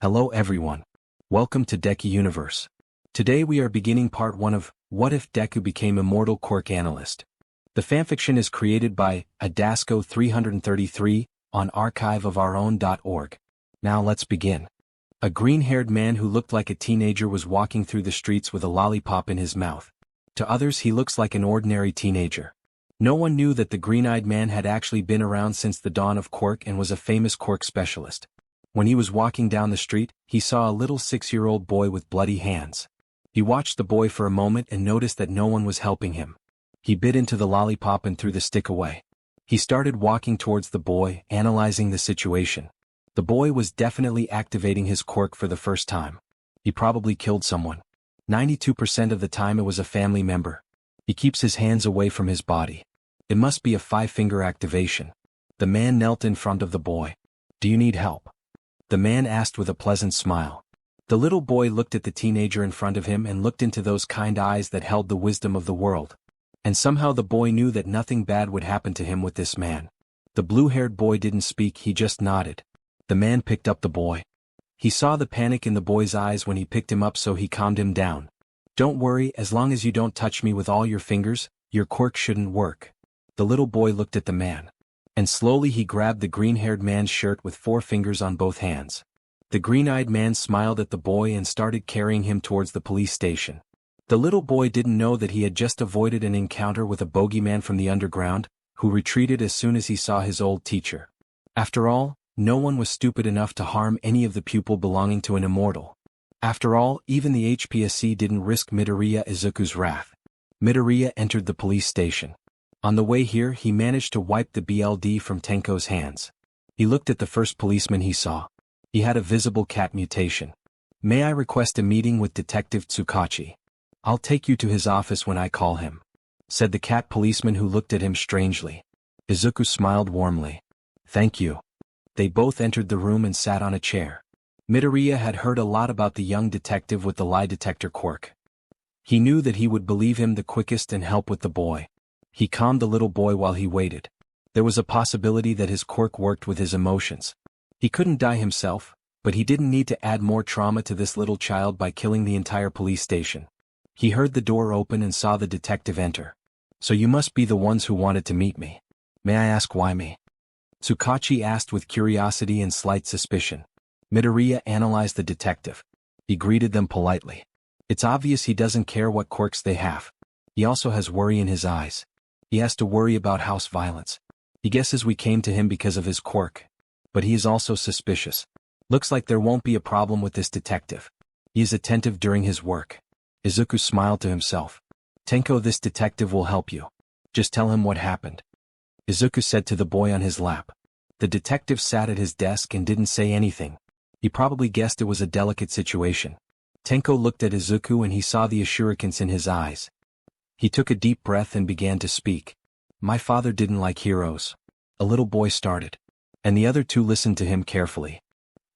Hello everyone. Welcome to Deku Universe. Today we are beginning part 1 of What If Deku Became Immortal Quirk Analyst. The fanfiction is created by Adasco 333 on archiveofourown.org. Now let's begin. A green-haired man who looked like a teenager was walking through the streets with a lollipop in his mouth. To others he looks like an ordinary teenager. No one knew that the green-eyed man had actually been around since the dawn of Quirk and was a famous Quirk specialist. When he was walking down the street, he saw a little 6-year-old boy with bloody hands. He watched the boy for a moment and noticed that no one was helping him. He bit into the lollipop and threw the stick away. He started walking towards the boy, analyzing the situation. The boy was definitely activating his quirk for the first time. He probably killed someone. 92% of the time it was a family member. He keeps his hands away from his body. It must be a 5-finger activation. The man knelt in front of the boy. "Do you need help?" The man asked with a pleasant smile. The little boy looked at the teenager in front of him and looked into those kind eyes that held the wisdom of the world. And somehow the boy knew that nothing bad would happen to him with this man. The blue-haired boy didn't speak, he just nodded. The man picked up the boy. He saw the panic in the boy's eyes when he picked him up, so he calmed him down. "Don't worry, as long as you don't touch me with all your fingers, your quirk shouldn't work." The little boy looked at the man. And slowly he grabbed the green-haired man's shirt with 4 fingers on both hands. The green-eyed man smiled at the boy and started carrying him towards the police station. The little boy didn't know that he had just avoided an encounter with a bogeyman from the underground, who retreated as soon as he saw his old teacher. After all, no one was stupid enough to harm any of the pupil belonging to an immortal. After all, even the HPSC didn't risk Midoriya Izuku's wrath. Midoriya entered the police station. On the way here he managed to wipe the BLD from Tenko's hands. He looked at the first policeman he saw. He had a visible cat mutation. "May I request a meeting with Detective Tsukachi? I'll take you to his office when I call him," said the cat policeman, who looked at him strangely. Izuku smiled warmly. "Thank you." They both entered the room and sat on a chair. Midoriya had heard a lot about the young detective with the lie detector quirk. He knew that he would believe him the quickest and help with the boy. He calmed the little boy while he waited. There was a possibility that his quirk worked with his emotions. He couldn't die himself, but he didn't need to add more trauma to this little child by killing the entire police station. He heard the door open and saw the detective enter. "So you must be the ones who wanted to meet me. May I ask why me?" Tsukachi asked with curiosity and slight suspicion. Midoriya analyzed the detective. He greeted them politely. It's obvious he doesn't care what quirks they have. He also has worry in his eyes. He has to worry about house violence. He guesses we came to him because of his quirk. But he is also suspicious. Looks like there won't be a problem with this detective. He is attentive during his work. Izuku smiled to himself. "Tenko, this detective will help you. Just tell him what happened," Izuku said to the boy on his lap. The detective sat at his desk and didn't say anything. He probably guessed it was a delicate situation. Tenko looked at Izuku and he saw the assurance in his eyes. He took a deep breath and began to speak. "My father didn't like heroes." A little boy started. And the other two listened to him carefully.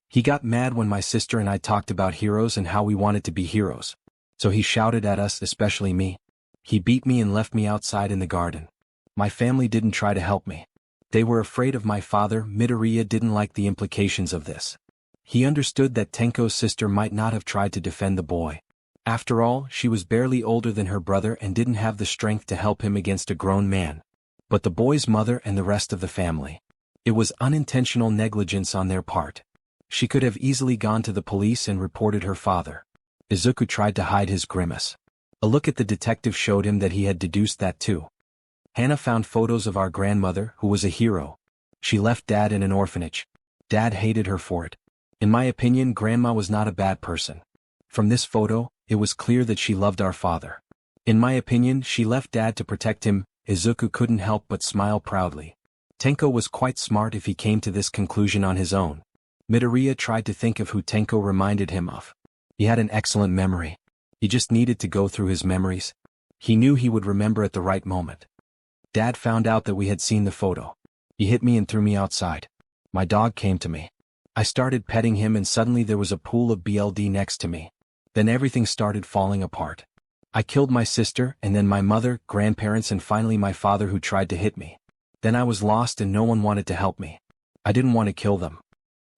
"He got mad when my sister and I talked about heroes and how we wanted to be heroes. So he shouted at us, especially me. He beat me and left me outside in the garden. My family didn't try to help me. They were afraid of my father." Midoriya didn't like the implications of this. He understood that Tenko's sister might not have tried to defend the boy. After all, she was barely older than her brother and didn't have the strength to help him against a grown man. But the boy's mother and the rest of the family. It was unintentional negligence on their part. She could have easily gone to the police and reported her father. Izuku tried to hide his grimace. A look at the detective showed him that he had deduced that too. "Hannah found photos of our grandmother, who was a hero. She left Dad in an orphanage. Dad hated her for it. In my opinion, Grandma was not a bad person. From this photo, it was clear that she loved our father. In my opinion, she left Dad to protect him." Izuku couldn't help but smile proudly. Tenko was quite smart if he came to this conclusion on his own. Midoriya tried to think of who Tenko reminded him of. He had an excellent memory. He just needed to go through his memories. He knew he would remember at the right moment. "Dad found out that we had seen the photo. He hit me and threw me outside. My dog came to me. I started petting him and suddenly there was a pool of BLD next to me. Then everything started falling apart. I killed my sister and then my mother, grandparents and finally my father, who tried to hit me. Then I was lost and no one wanted to help me. I didn't want to kill them."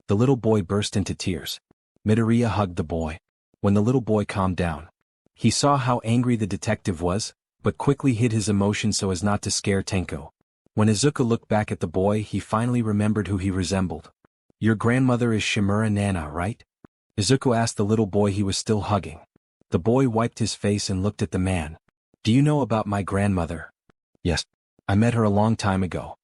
The little boy burst into tears. Midoriya hugged the boy. When the little boy calmed down, he saw how angry the detective was, but quickly hid his emotion so as not to scare Tenko. When Izuku looked back at the boy, he finally remembered who he resembled. Your grandmother is Shimura Nana, right? Izuku asked the little boy he was still hugging. The boy wiped his face and looked at the man. Do you know about my grandmother? Yes. I met her a long time ago,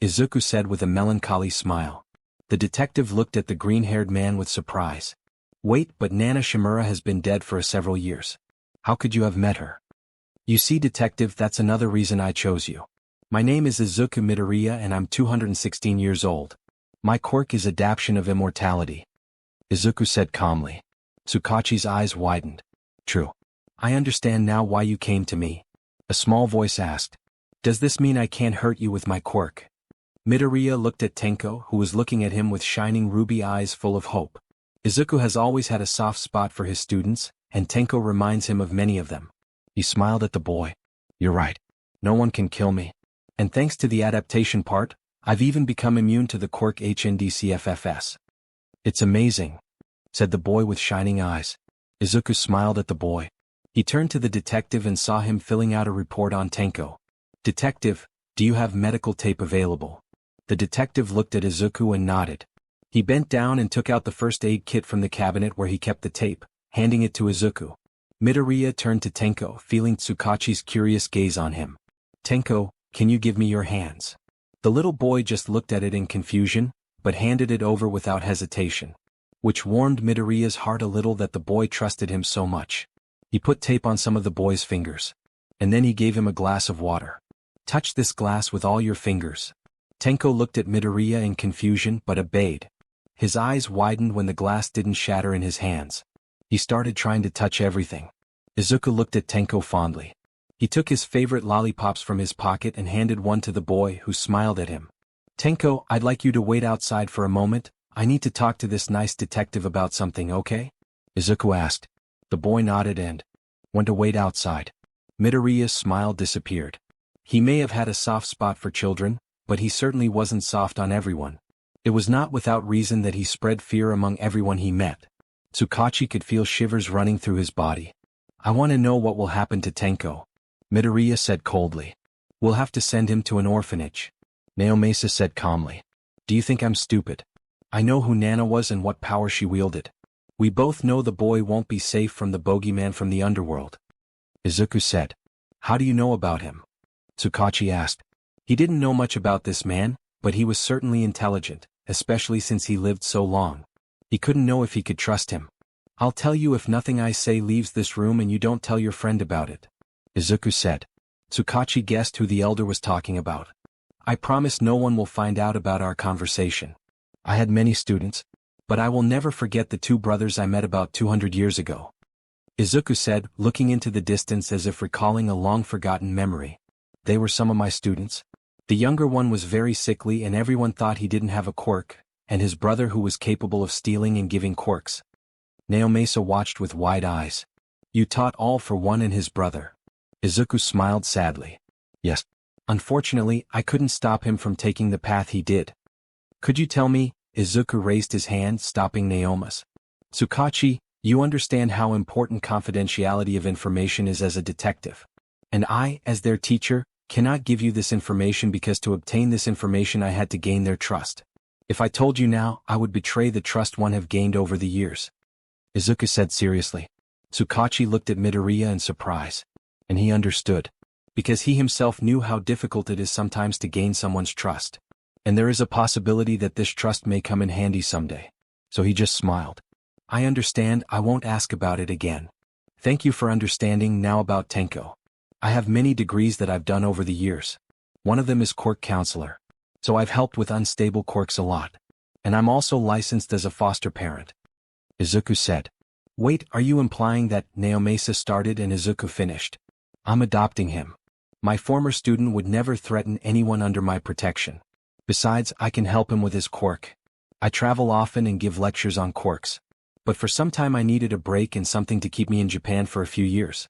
Izuku said with a melancholy smile. The detective looked at the green-haired man with surprise. Wait, but Nana Shimura has been dead for several years. How could you have met her? You see, detective, that's another reason I chose you. My name is Izuku Midoriya and I'm 216 years old. My quirk is adaptation of immortality, Izuku said calmly. Tsukachi's eyes widened. True. I understand now why you came to me. A small voice asked. Does this mean I can't hurt you with my quirk? Midoriya looked at Tenko, who was looking at him with shining ruby eyes full of hope. Izuku has always had a soft spot for his students, and Tenko reminds him of many of them. He smiled at the boy. You're right. No one can kill me. And thanks to the adaptation part, I've even become immune to the quirk HNDCFFS. It's amazing, said the boy with shining eyes. Izuku smiled at the boy. He turned to the detective and saw him filling out a report on Tenko. Detective, do you have medical tape available? The detective looked at Izuku and nodded. He bent down and took out the first aid kit from the cabinet where he kept the tape, handing it to Izuku. Midoriya turned to Tenko, feeling Tsukachi's curious gaze on him. Tenko, can you give me your hands? The little boy just looked at it in confusion, but handed it over without hesitation, which warmed Midoriya's heart a little that the boy trusted him so much. He put tape on some of the boy's fingers, and then he gave him a glass of water. Touch this glass with all your fingers. Tenko looked at Midoriya in confusion but obeyed. His eyes widened when the glass didn't shatter in his hands. He started trying to touch everything. Izuku looked at Tenko fondly. He took his favorite lollipops from his pocket and handed one to the boy, who smiled at him. Tenko, I'd like you to wait outside for a moment. I need to talk to this nice detective about something, okay? Izuku asked. The boy nodded and went to wait outside. Midoriya's smile disappeared. He may have had a soft spot for children, but he certainly wasn't soft on everyone. It was not without reason that he spread fear among everyone he met. Tsukachi could feel shivers running through his body. I want to know what will happen to Tenko, Midoriya said coldly. We'll have to send him to an orphanage, Naomasa said calmly. Do you think I'm stupid? I know who Nana was and what power she wielded. We both know the boy won't be safe from the bogeyman from the underworld, Izuku said. How do you know about him? Tsukachi asked. He didn't know much about this man, but he was certainly intelligent, especially since he lived so long. He couldn't know if he could trust him. I'll tell you if nothing I say leaves this room and you don't tell your friend about it, Izuku said. Tsukachi guessed who the elder was talking about. I promise no one will find out about our conversation. I had many students, but I will never forget the two brothers I met about 200 years ago, Izuku said, looking into the distance as if recalling a long-forgotten memory. They were some of my students. The younger one was very sickly and everyone thought he didn't have a quirk, and his brother who was capable of stealing and giving quirks. Naomasa watched with wide eyes. You taught all for one and his brother. Izuku smiled sadly. Yes. Unfortunately, I couldn't stop him from taking the path he did. Could you tell me? Izuku raised his hand, stopping Naomasa. Tsukachi, you understand how important confidentiality of information is as a detective. And I, as their teacher, cannot give you this information because to obtain this information I had to gain their trust. If I told you now, I would betray the trust one have gained over the years, Izuku said seriously. Tsukachi looked at Midoriya in surprise. And he understood. Because he himself knew how difficult it is sometimes to gain someone's trust. And there is a possibility that this trust may come in handy someday. So he just smiled. I understand, I won't ask about it again. Thank you for understanding. Now about Tenko. I have many degrees that I've done over the years. One of them is quirk counselor. So I've helped with unstable quirks a lot. And I'm also licensed as a foster parent, Izuku said. Wait, are you implying that Naomasa started and Izuku finished? I'm adopting him. My former student would never threaten anyone under my protection. Besides, I can help him with his quirk. I travel often and give lectures on quirks. But for some time I needed a break and something to keep me in Japan for a few years,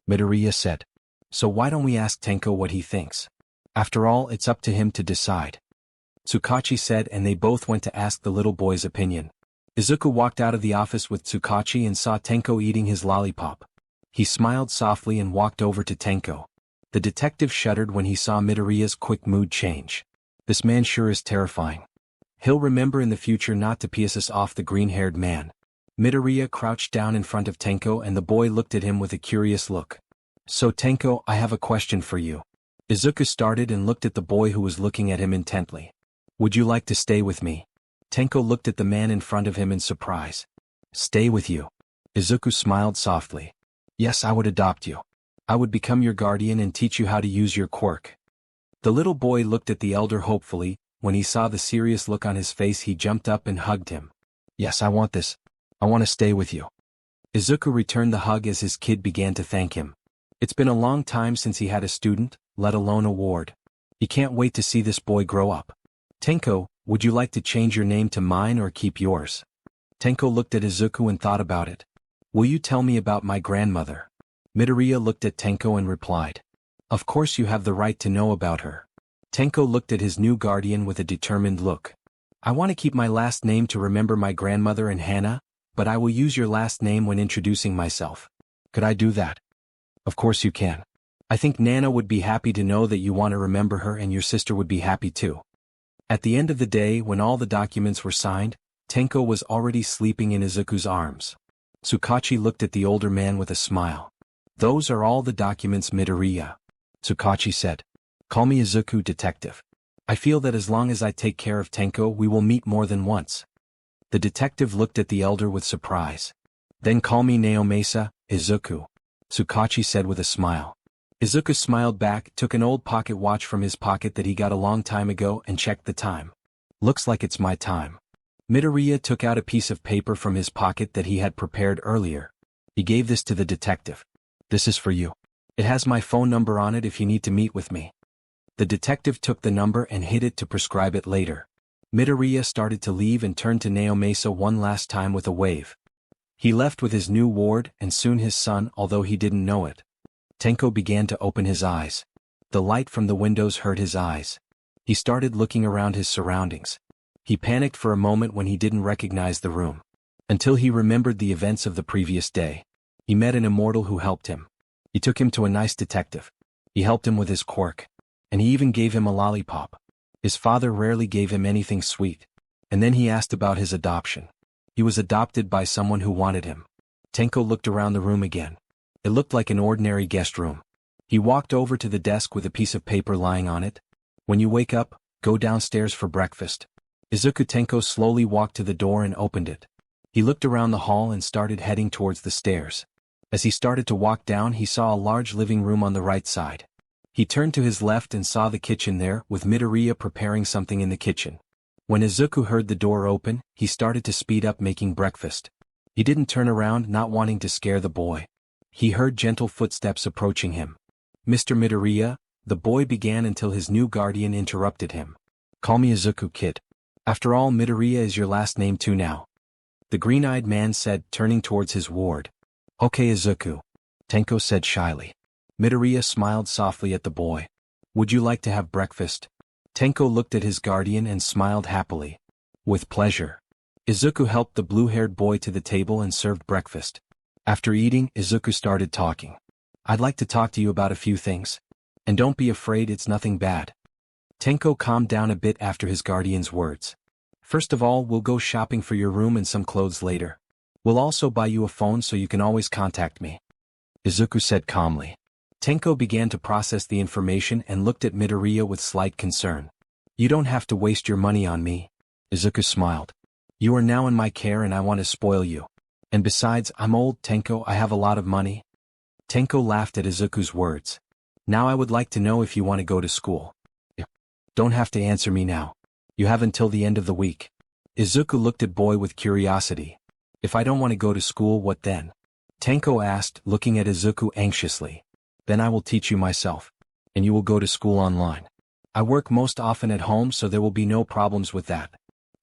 Midoriya said. So why don't we ask Tenko what he thinks? After all, it's up to him to decide, Tsukachi said, and they both went to ask the little boy's opinion. Izuku walked out of the office with Tsukachi and saw Tenko eating his lollipop. He smiled softly and walked over to Tenko. The detective shuddered when he saw Midoriya's quick mood change. This man sure is terrifying. He'll remember in the future not to piss us off, the green-haired man. Midoriya crouched down in front of Tenko and the boy looked at him with a curious look. So Tenko, I have a question for you. Izuku started and looked at the boy who was looking at him intently. Would you like to stay with me? Tenko looked at the man in front of him in surprise. Stay with you? Izuku smiled softly. Yes, I would adopt you. I would become your guardian and teach you how to use your quirk. The little boy looked at the elder hopefully. When he saw the serious look on his face, he jumped up and hugged him. Yes, I want this. I want to stay with you. Izuku returned the hug as his kid began to thank him. It's been a long time since he had a student, let alone a ward. He can't wait to see this boy grow up. Tenko, would you like to change your name to mine or keep yours? Tenko looked at Izuku and thought about it. Will you tell me about my grandmother? Midoriya looked at Tenko and replied. Of course you have the right to know about her. Tenko looked at his new guardian with a determined look. I want to keep my last name to remember my grandmother and Hana, but I will use your last name when introducing myself. Could I do that? Of course you can. I think Nana would be happy to know that you want to remember her, and your sister would be happy too. At the end of the day, when all the documents were signed, Tenko was already sleeping in Izuku's arms. Tsukachi looked at the older man with a smile. Those are all the documents, Midoriya. Tsukachi said. Call me Izuku, detective. I feel that as long as I take care of Tenko, we will meet more than once. The detective looked at the elder with surprise. Then call me Naomasa, Izuku. Tsukachi said with a smile. Izuku smiled back, took an old pocket watch from his pocket that he got a long time ago and checked the time. Looks like it's my time. Midoriya took out a piece of paper from his pocket that he had prepared earlier. He gave this to the detective. This is for you. It has my phone number on it if you need to meet with me. The detective took the number and hid it to prescribe it later. Midoriya started to leave and turned to Naomasa one last time with a wave. He left with his new ward and soon his son, although he didn't know it. Tenko began to open his eyes. The light from the windows hurt his eyes. He started looking around his surroundings. He panicked for a moment when he didn't recognize the room. Until he remembered the events of the previous day. He met an immortal who helped him. He took him to a nice detective. He helped him with his quirk. And he even gave him a lollipop. His father rarely gave him anything sweet. And then he asked about his adoption. He was adopted by someone who wanted him. Tenko looked around the room again. It looked like an ordinary guest room. He walked over to the desk with a piece of paper lying on it. When you wake up, go downstairs for breakfast. Izuku Tenko slowly walked to the door and opened it. He looked around the hall and started heading towards the stairs. As he started to walk down, he saw a large living room on the right side. He turned to his left and saw the kitchen there, with Midoriya preparing something in the kitchen. When Izuku heard the door open, he started to speed up making breakfast. He didn't turn around, not wanting to scare the boy. He heard gentle footsteps approaching him. Mr. Midoriya, the boy began until his new guardian interrupted him. Call me Izuku, kid. After all, Midoriya is your last name too now. The green-eyed man said, turning towards his ward. Okay, Izuku. Tenko said shyly. Midoriya smiled softly at the boy. Would you like to have breakfast? Tenko looked at his guardian and smiled happily. With pleasure. Izuku helped the blue-haired boy to the table and served breakfast. After eating, Izuku started talking. I'd like to talk to you about a few things. And don't be afraid, it's nothing bad. Tenko calmed down a bit after his guardian's words. First of all, we'll go shopping for your room and some clothes later. We'll also buy you a phone so you can always contact me. Izuku said calmly. Tenko began to process the information and looked at Midoriya with slight concern. You don't have to waste your money on me. Izuku smiled. You are now in my care and I want to spoil you. And besides, I'm old, Tenko, I have a lot of money. Tenko laughed at Izuku's words. Now I would like to know if you want to go to school. Don't have to answer me now. You have until the end of the week. Izuku looked at boy with curiosity. If I don't want to go to school, what then? Tenko asked, looking at Izuku anxiously. Then I will teach you myself. And you will go to school online. I work most often at home, so there will be no problems with that.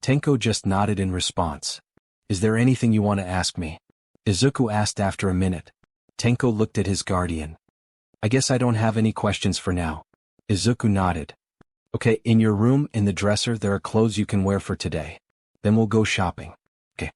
Tenko just nodded in response. Is there anything you want to ask me? Izuku asked after a minute. Tenko looked at his guardian. I guess I don't have any questions for now. Izuku nodded. Okay, in your room, in the dresser, there are clothes you can wear for today. Then we'll go shopping. Okay.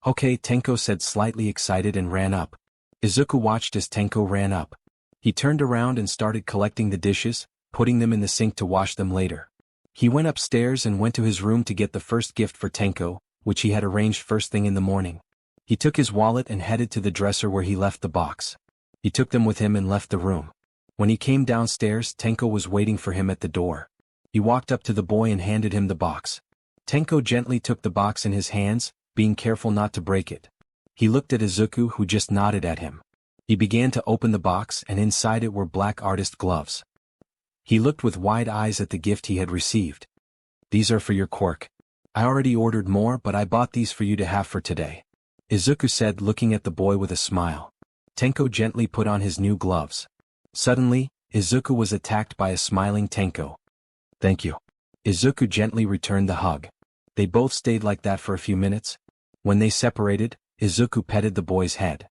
Okay, Tenko said, slightly excited, and ran up. Izuku watched as Tenko ran up. He turned around and started collecting the dishes, putting them in the sink to wash them later. He went upstairs and went to his room to get the first gift for Tenko, which he had arranged first thing in the morning. He took his wallet and headed to the dresser where he left the box. He took them with him and left the room. When he came downstairs, Tenko was waiting for him at the door. He walked up to the boy and handed him the box. Tenko gently took the box in his hands, being careful not to break it. He looked at Izuku, who just nodded at him. He began to open the box, and inside it were black artist gloves. He looked with wide eyes at the gift he had received. These are for your quirk. I already ordered more, but I bought these for you to have for today, Izuku said, looking at the boy with a smile. Tenko gently put on his new gloves. Suddenly, Izuku was attacked by a smiling Tenko. Thank you. Izuku gently returned the hug. They both stayed like that for a few minutes. When they separated, Izuku petted the boy's head.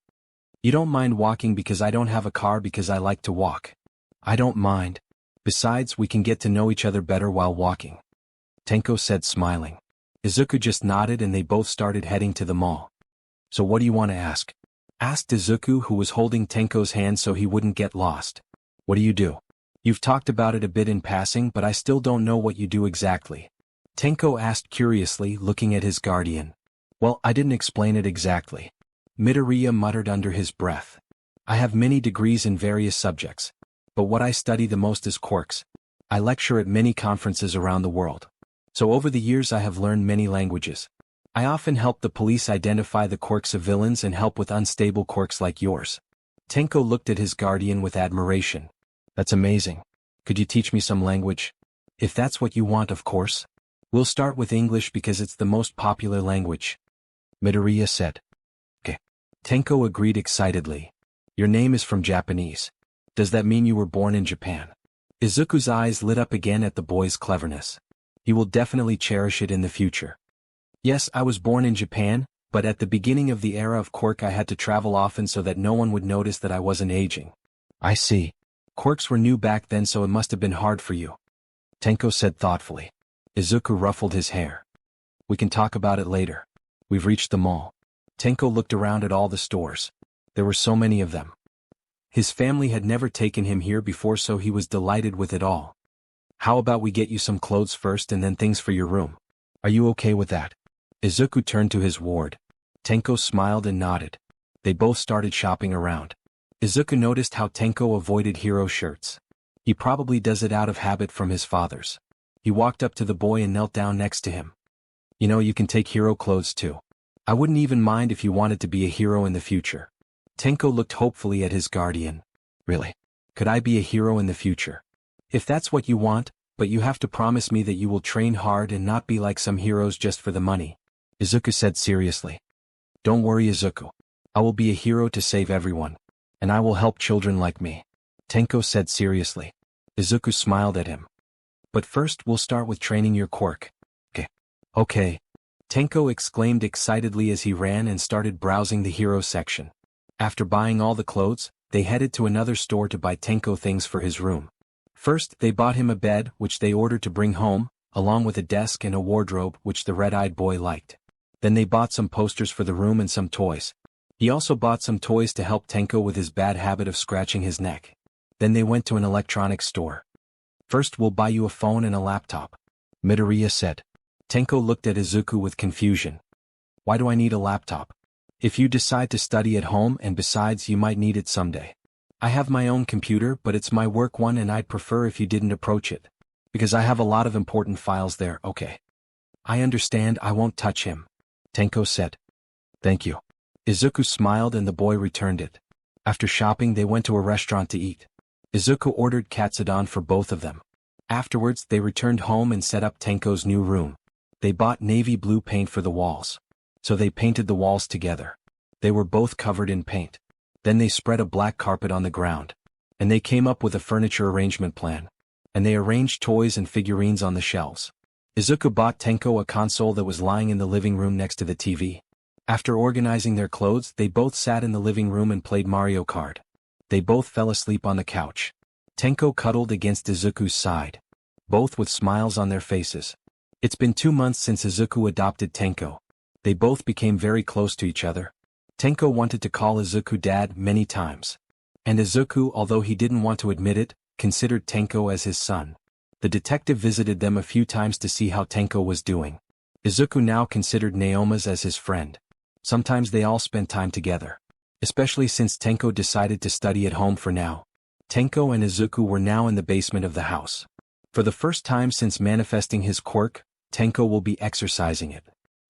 You don't mind walking because I don't have a car because I like to walk. I don't mind. Besides, we can get to know each other better while walking, Tenko said, smiling. Izuku just nodded and they both started heading to the mall. So what do you want to ask? Asked Izuku, who was holding Tenko's hand so he wouldn't get lost. What do you do? You've talked about it a bit in passing, but I still don't know what you do exactly, Tenko asked curiously, looking at his guardian. Well, I didn't explain it exactly, Midoriya muttered under his breath. I have many degrees in various subjects, but what I study the most is quirks. I lecture at many conferences around the world. So over the years I have learned many languages. I often help the police identify the quirks of villains and help with unstable quirks like yours. Tenko looked at his guardian with admiration. That's amazing. Could you teach me some language? If that's what you want, of course. We'll start with English because it's the most popular language, Midoriya said. Okay. Tenko agreed excitedly. Your name is from Japanese. Does that mean you were born in Japan? Izuku's eyes lit up again at the boy's cleverness. He will definitely cherish it in the future. Yes, I was born in Japan, but at the beginning of the era of quirk I had to travel often so that no one would notice that I wasn't aging. I see. Quirks were new back then, so it must have been hard for you, Tenko said thoughtfully. Izuku ruffled his hair. We can talk about it later. We've reached the mall. Tenko looked around at all the stores. There were so many of them. His family had never taken him here before, so he was delighted with it all. How about we get you some clothes first and then things for your room? Are you okay with that? Izuku turned to his ward. Tenko smiled and nodded. They both started shopping around. Izuku noticed how Tenko avoided hero shirts. He probably does it out of habit from his father's. He walked up to the boy and knelt down next to him. You know, you can take hero clothes too. I wouldn't even mind if you wanted to be a hero in the future. Tenko looked hopefully at his guardian. Really? Could I be a hero in the future? If that's what you want, but you have to promise me that you will train hard and not be like some heroes just for the money, Izuku said seriously. Don't worry, Izuku. I will be a hero to save everyone. And I will help children like me, Tenko said seriously. Izuku smiled at him. But first we'll start with training your quirk. Okay. Tenko exclaimed excitedly as he ran and started browsing the hero section. After buying all the clothes, they headed to another store to buy Tenko things for his room. First, they bought him a bed, which they ordered to bring home, along with a desk and a wardrobe, which the red-eyed boy liked. Then they bought some posters for the room and some toys. He also bought some toys to help Tenko with his bad habit of scratching his neck. Then they went to an electronics store. First, we'll buy you a phone and a laptop, Midoriya said. Tenko looked at Izuku with confusion. Why do I need a laptop? If you decide to study at home, and besides, you might need it someday. I have my own computer, but it's my work one, and I'd prefer if you didn't approach it. Because I have a lot of important files there. Okay. I understand, I won't touch him, Tenko said. Thank you. Izuku smiled and the boy returned it. After shopping, they went to a restaurant to eat. Izuku ordered katsudon for both of them. Afterwards, they returned home and set up Tenko's new room. They bought navy blue paint for the walls. So they painted the walls together. They were both covered in paint. Then they spread a black carpet on the ground. And they came up with a furniture arrangement plan. And they arranged toys and figurines on the shelves. Izuku bought Tenko a console that was lying in the living room next to the TV. After organizing their clothes, they both sat in the living room and played Mario Kart. They both fell asleep on the couch. Tenko cuddled against Izuku's side, both with smiles on their faces. It's been 2 months since Izuku adopted Tenko. They both became very close to each other. Tenko wanted to call Izuku dad many times. And Izuku, although he didn't want to admit it, considered Tenko as his son. The detective visited them a few times to see how Tenko was doing. Izuku now considered Naoma's as his friend. Sometimes they all spent time together. Especially since Tenko decided to study at home for now. Tenko and Izuku were now in the basement of the house. For the first time since manifesting his quirk, Tenko will be exercising it.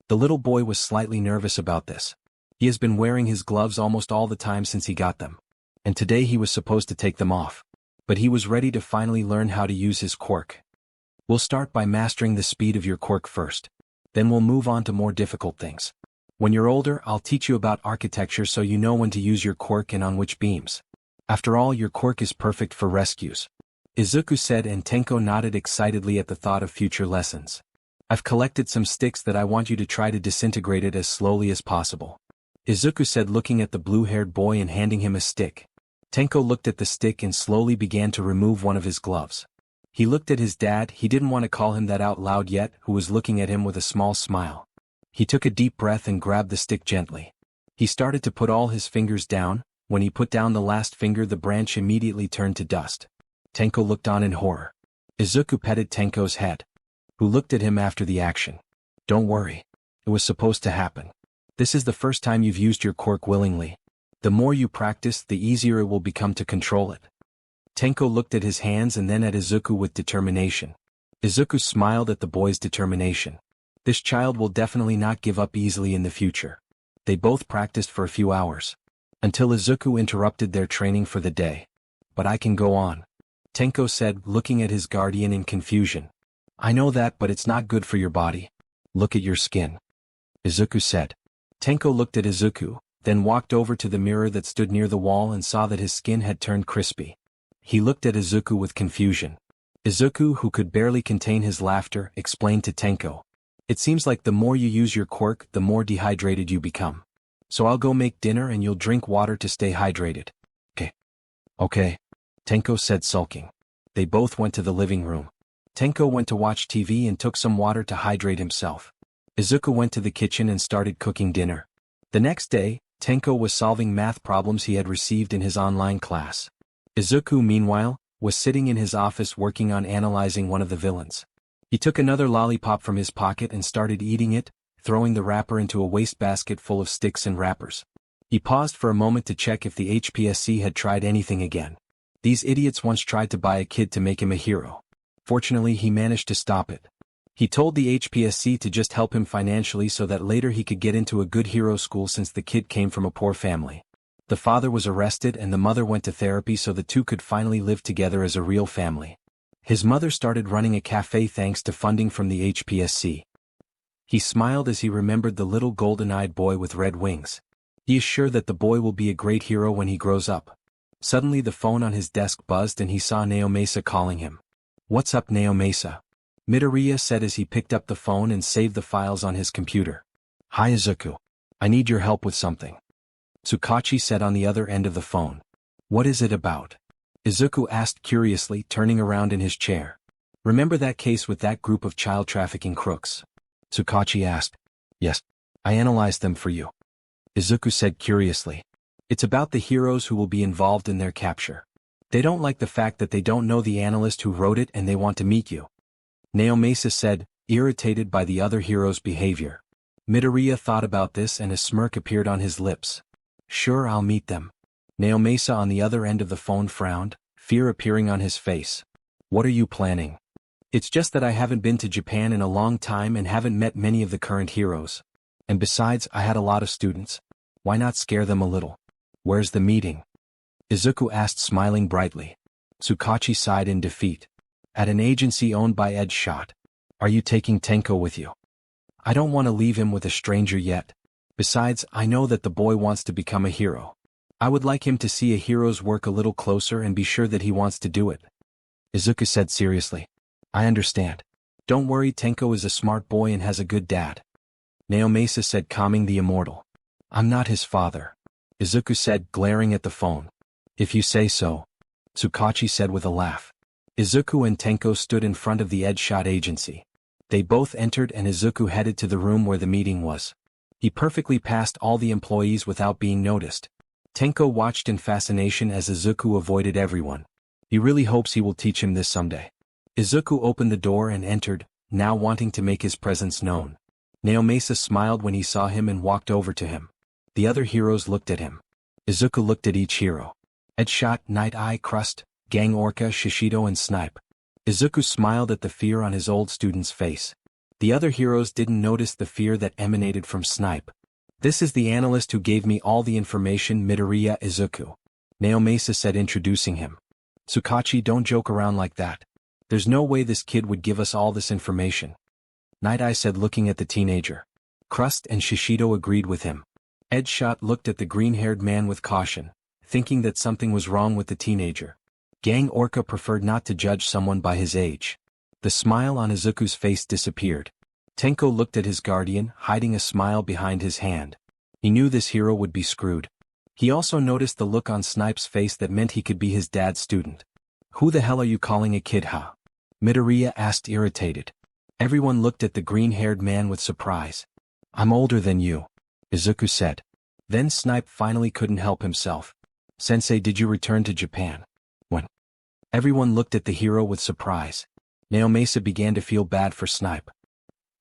The little boy was slightly nervous about this. He has been wearing his gloves almost all the time since he got them. And today he was supposed to take them off. But he was ready to finally learn how to use his quirk. We'll start by mastering the speed of your quirk first. Then we'll move on to more difficult things. When you're older, I'll teach you about architecture so you know when to use your quirk and on which beams. After all, your quirk is perfect for rescues. Izuku said, and Tenko nodded excitedly at the thought of future lessons. I've collected some sticks that I want you to try to disintegrate it as slowly as possible. Izuku said, looking at the blue-haired boy and handing him a stick. Tenko looked at the stick and slowly began to remove one of his gloves. He looked at his dad, he didn't want to call him that out loud yet, who was looking at him with a small smile. He took a deep breath and grabbed the stick gently. He started to put all his fingers down. When he put down the last finger, the branch immediately turned to dust. Tenko looked on in horror. Izuku petted Tenko's head, who looked at him after the action. Don't worry. It was supposed to happen. This is the first time you've used your quirk willingly. The more you practice, the easier it will become to control it. Tenko looked at his hands and then at Izuku with determination. Izuku smiled at the boy's determination. This child will definitely not give up easily in the future. They both practiced for a few hours. Until Izuku interrupted their training for the day. But I can go on. Tenko said, looking at his guardian in confusion. I know that, but it's not good for your body. Look at your skin. Izuku said. Tenko looked at Izuku, then walked over to the mirror that stood near the wall and saw that his skin had turned crispy. He looked at Izuku with confusion. Izuku, who could barely contain his laughter, explained to Tenko. It seems like the more you use your quirk, the more dehydrated you become. So I'll go make dinner and you'll drink water to stay hydrated. Okay. Tenko said, sulking. They both went to the living room. Tenko went to watch TV and took some water to hydrate himself. Izuku went to the kitchen and started cooking dinner. The next day, Tenko was solving math problems he had received in his online class. Izuku, meanwhile, was sitting in his office working on analyzing one of the villains. He took another lollipop from his pocket and started eating it, throwing the wrapper into a wastebasket full of sticks and wrappers. He paused for a moment to check if the HPSC had tried anything again. These idiots once tried to buy a kid to make him a hero. Fortunately, he managed to stop it. He told the HPSC to just help him financially so that later he could get into a good hero school since the kid came from a poor family. The father was arrested and the mother went to therapy so the two could finally live together as a real family. His mother started running a cafe thanks to funding from the HPSC. He smiled as he remembered the little golden-eyed boy with red wings. He is sure that the boy will be a great hero when he grows up. Suddenly the phone on his desk buzzed and he saw Naomasa calling him. What's up, Naomasa? Midoriya said as he picked up the phone and saved the files on his computer. Hi Izuku. I need your help with something. Tsukachi said on the other end of the phone. What is it about? Izuku asked curiously, turning around in his chair. Remember that case with that group of child trafficking crooks? Tsukachi asked. Yes. I analyzed them for you. Izuku said curiously. It's about the heroes who will be involved in their capture. They don't like the fact that they don't know the analyst who wrote it and they want to meet you. Naomasa said, irritated by the other hero's behavior. Midoriya thought about this and a smirk appeared on his lips. Sure, I'll meet them. Naomasa on the other end of the phone frowned, fear appearing on his face. What are you planning? It's just that I haven't been to Japan in a long time and haven't met many of the current heroes. And besides, I had a lot of students. Why not scare them a little? Where's the meeting? Izuku asked, smiling brightly. Tsukachi sighed in defeat. At an agency owned by Ed Shot. Are you taking Tenko with you? I don't want to leave him with a stranger yet. Besides, I know that the boy wants to become a hero. I would like him to see a hero's work a little closer and be sure that he wants to do it. Izuku said seriously. I understand. Don't worry, Tenko is a smart boy and has a good dad. Naomasa said, calming the immortal. I'm not his father. Izuku said, glaring at the phone. If you say so. Tsukachi said with a laugh. Izuku and Tenko stood in front of the Ed Shot agency. They both entered and Izuku headed to the room where the meeting was. He perfectly passed all the employees without being noticed. Tenko watched in fascination as Izuku avoided everyone. He really hopes he will teach him this someday. Izuku opened the door and entered, now wanting to make his presence known. Naomasa smiled when he saw him and walked over to him. The other heroes looked at him. Izuku looked at each hero. Headshot, Night Eye, Crust, Gang Orca, Shishido and Snipe. Izuku smiled at the fear on his old student's face. The other heroes didn't notice the fear that emanated from Snipe. This is the analyst who gave me all the information, Midoriya Izuku. Naomasa said, introducing him. Tsukachi, don't joke around like that. There's no way this kid would give us all this information. Night Eye said, looking at the teenager. Crust and Shishido agreed with him. Headshot looked at the green-haired man with caution, thinking that something was wrong with the teenager. Gang Orca preferred not to judge someone by his age. The smile on Izuku's face disappeared. Tenko looked at his guardian, hiding a smile behind his hand. He knew this hero would be screwed. He also noticed the look on Snipe's face that meant he could be his dad's student. Who the hell are you calling a kid, huh? Midoriya asked, irritated. Everyone looked at the green-haired man with surprise. I'm older than you, Izuku said. Then Snipe finally couldn't help himself. Sensei, did you return to Japan? When? Everyone looked at the hero with surprise. Naomasa began to feel bad for Snipe.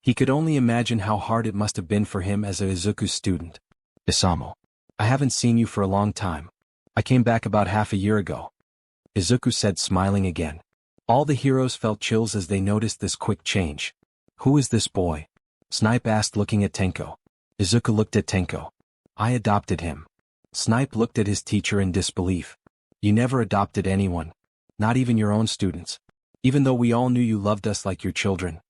He could only imagine how hard it must have been for him as a Izuku's student. Isamu. I haven't seen you for a long time. I came back about half a year ago. Izuku said, smiling again. All the heroes felt chills as they noticed this quick change. Who is this boy? Snipe asked, looking at Tenko. Izuku looked at Tenko. I adopted him. Snipe looked at his teacher in disbelief. You never adopted anyone. Not even your own students. Even though we all knew you loved us like your children.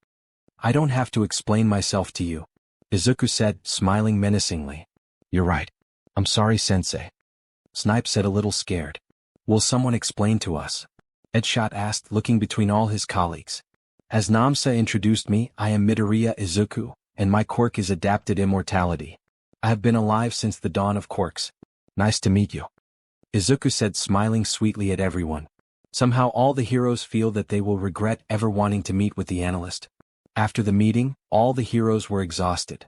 I don't have to explain myself to you, Izuku said, smiling menacingly. You're right. I'm sorry, Sensei. Snipe said, a little scared. Will someone explain to us? Headshot asked, looking between all his colleagues. As Namsa introduced me, I am Midoriya Izuku, and my quirk is adapted immortality. I have been alive since the dawn of quirks. Nice to meet you. Izuku said, smiling sweetly at everyone. Somehow all the heroes feel that they will regret ever wanting to meet with the analyst. After the meeting, all the heroes were exhausted.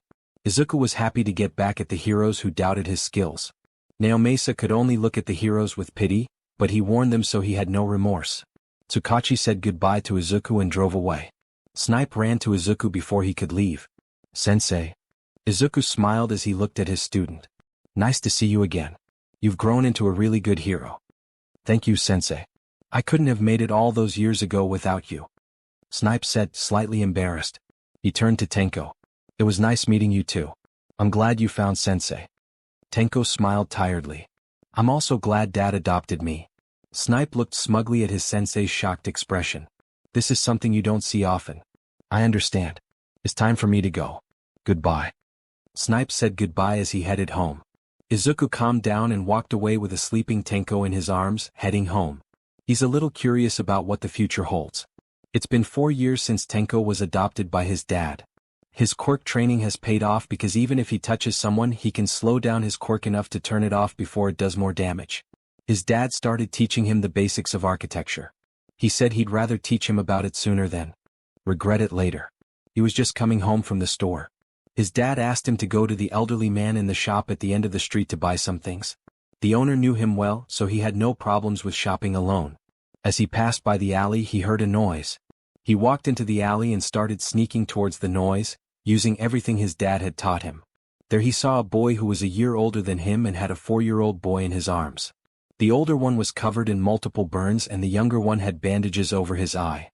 Izuku was happy to get back at the heroes who doubted his skills. Naomasa could only look at the heroes with pity, but he warned them so he had no remorse. Tsukachi said goodbye to Izuku and drove away. Snipe ran to Izuku before he could leave. Sensei. Izuku smiled as he looked at his student. Nice to see you again. You've grown into a really good hero. Thank you, Sensei. I couldn't have made it all those years ago without you. Snipe said, slightly embarrassed. He turned to Tenko. It was nice meeting you too. I'm glad you found Sensei. Tenko smiled tiredly. I'm also glad Dad adopted me. Snipe looked smugly at his sensei's shocked expression. This is something you don't see often. I understand. It's time for me to go. Goodbye. Snipe said goodbye as he headed home. Izuku calmed down and walked away with a sleeping Tenko in his arms, heading home. He's a little curious about what the future holds. It's been 4 years since Tenko was adopted by his dad. His quirk training has paid off because even if he touches someone, he can slow down his quirk enough to turn it off before it does more damage. His dad started teaching him the basics of architecture. He said he'd rather teach him about it sooner than regret it later. He was just coming home from the store. His dad asked him to go to the elderly man in the shop at the end of the street to buy some things. The owner knew him well, so he had no problems with shopping alone. As he passed by the alley, he heard a noise. He walked into the alley and started sneaking towards the noise, using everything his dad had taught him. There he saw a boy who was a year older than him and had a 4-year-old boy in his arms. The older one was covered in multiple burns and the younger one had bandages over his eye.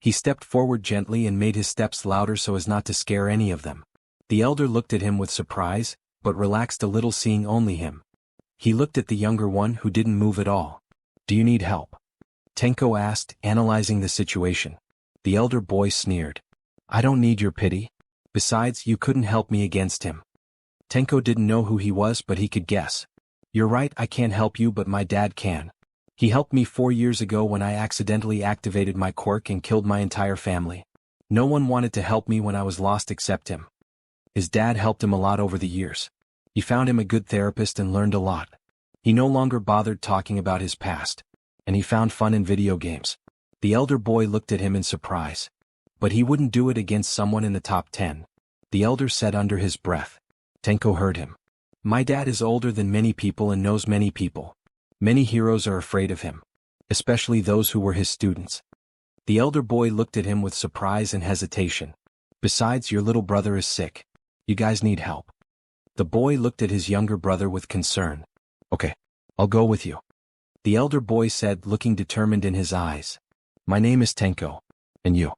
He stepped forward gently and made his steps louder so as not to scare any of them. The elder looked at him with surprise, but relaxed a little, seeing only him. He looked at the younger one, who didn't move at all. Do you need help? Tenko asked, analyzing the situation. The elder boy sneered. I don't need your pity. Besides, you couldn't help me against him. Tenko didn't know who he was, but he could guess. You're right, I can't help you, but my dad can. He helped me 4 years ago when I accidentally activated my quirk and killed my entire family. No one wanted to help me when I was lost except him. His dad helped him a lot over the years. He found him a good therapist and learned a lot. He no longer bothered talking about his past. And he found fun in video games. The elder boy looked at him in surprise. But he wouldn't do it against someone in the top 10. The elder said under his breath. Tenko heard him. My dad is older than many people and knows many people. Many heroes are afraid of him. Especially those who were his students. The elder boy looked at him with surprise and hesitation. Besides, your little brother is sick. You guys need help. The boy looked at his younger brother with concern. Okay, I'll go with you. The elder boy said, looking determined in his eyes. My name is Tenko. And you?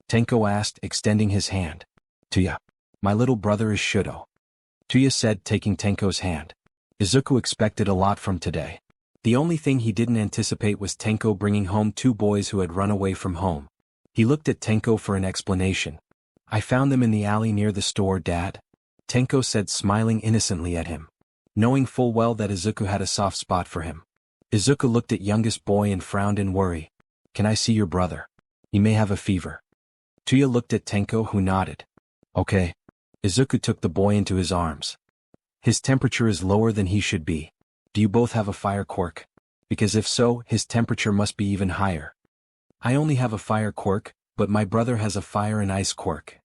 Tenko asked, extending his hand. Tuya. My little brother is Shudo. Tuya said, taking Tenko's hand. Izuku expected a lot from today. The only thing he didn't anticipate was Tenko bringing home two boys who had run away from home. He looked at Tenko for an explanation. I found them in the alley near the store, Dad. Tenko said, smiling innocently at him. Knowing full well that Izuku had a soft spot for him. Izuku looked at youngest boy and frowned in worry. Can I see your brother? He may have a fever. Tuya looked at Tenko, who nodded. Okay. Izuku took the boy into his arms. His temperature is lower than he should be. Do you both have a fire quirk? Because if so, his temperature must be even higher. I only have a fire quirk, but my brother has a fire and ice quirk.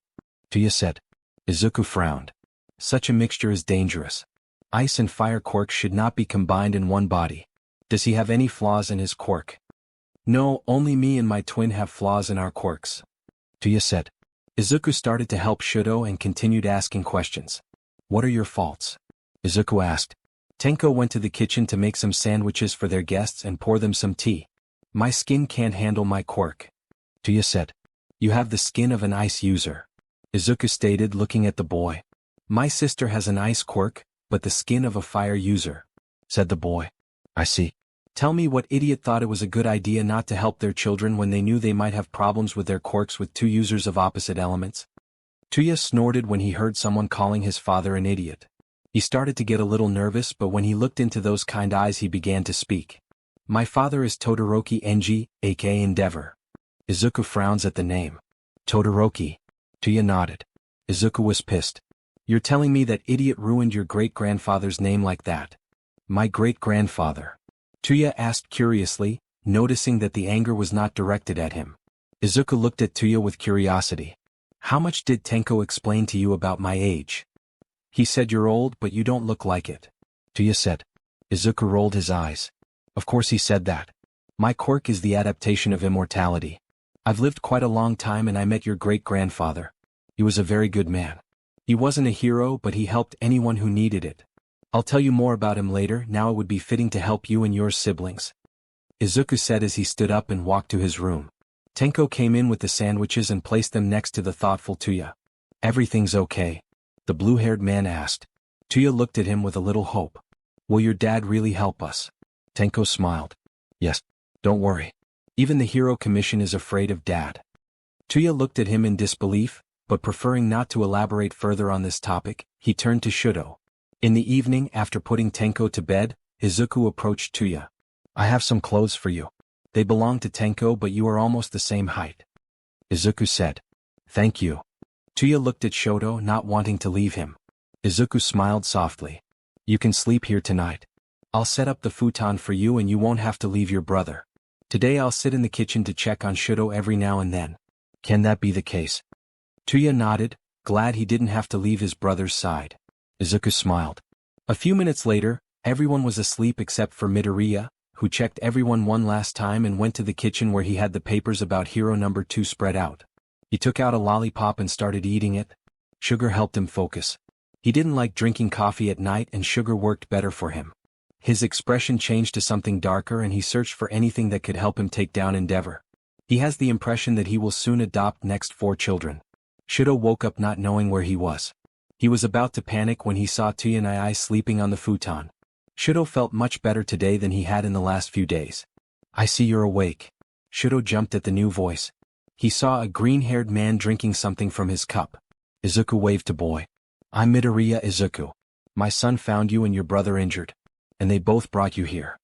Tuya said. Izuku frowned. Such a mixture is dangerous. Ice and fire quirks should not be combined in one body. Does he have any flaws in his quirk? No, only me and my twin have flaws in our quirks. Tuya said. Izuku started to help Shudo and continued asking questions. What are your faults? Izuku asked. Tenko went to the kitchen to make some sandwiches for their guests and pour them some tea. My skin can't handle my quirk. Tuya said. You have the skin of an ice user. Izuku stated, looking at the boy. My sister has an ice quirk, but the skin of a fire user. Said the boy. I see. Tell me what idiot thought it was a good idea not to help their children when they knew they might have problems with their quirks with two users of opposite elements? Tuya snorted when he heard someone calling his father an idiot. He started to get a little nervous, but when he looked into those kind eyes he began to speak. My father is Todoroki Enji, aka Endeavor. Izuku frowns at the name. Todoroki. Tuya nodded. Izuku was pissed. You're telling me that idiot ruined your great-grandfather's name like that? My great-grandfather? Tuya asked curiously, noticing that the anger was not directed at him. Izuku looked at Tuya with curiosity. How much did Tenko explain to you about my age? He said you're old but you don't look like it. Tuya said. Izuku rolled his eyes. Of course he said that. My quirk is the adaptation of immortality. I've lived quite a long time and I met your great-grandfather. He was a very good man. He wasn't a hero but he helped anyone who needed it. I'll tell you more about him later. Now it would be fitting to help you and your siblings. Izuku said as he stood up and walked to his room. Tenko came in with the sandwiches and placed them next to the thoughtful Tuya. Everything's okay? The blue-haired man asked. Tuya looked at him with a little hope. Will your dad really help us? Tenko smiled. Yes, don't worry. Even the Hero Commission is afraid of Dad. Tuya looked at him in disbelief, but preferring not to elaborate further on this topic, he turned to Shudo. In the evening, after putting Tenko to bed, Izuku approached Tuya. I have some clothes for you. They belong to Tenko but you are almost the same height. Izuku said. Thank you. Tuya looked at Shudo, not wanting to leave him. Izuku smiled softly. You can sleep here tonight. I'll set up the futon for you and you won't have to leave your brother. Today I'll sit in the kitchen to check on Shudo every now and then. Can that be the case? Tuya nodded, glad he didn't have to leave his brother's side. Izuku smiled. A few minutes later, everyone was asleep except for Midoriya, who checked everyone one last time and went to the kitchen where he had the papers about hero number 2 spread out. He took out a lollipop and started eating it. Sugar helped him focus. He didn't like drinking coffee at night and sugar worked better for him. His expression changed to something darker and he searched for anything that could help him take down Endeavor. He has the impression that he will soon adopt next 4 children. Shudo woke up not knowing where he was. He was about to panic when he saw Tuya and Ai sleeping on the futon. Shudo felt much better today than he had in the last few days. I see you're awake. Shudo jumped at the new voice. He saw a green-haired man drinking something from his cup. Izuku waved to boy. I'm Midoriya Izuku. My son found you and your brother injured. And they both brought you here.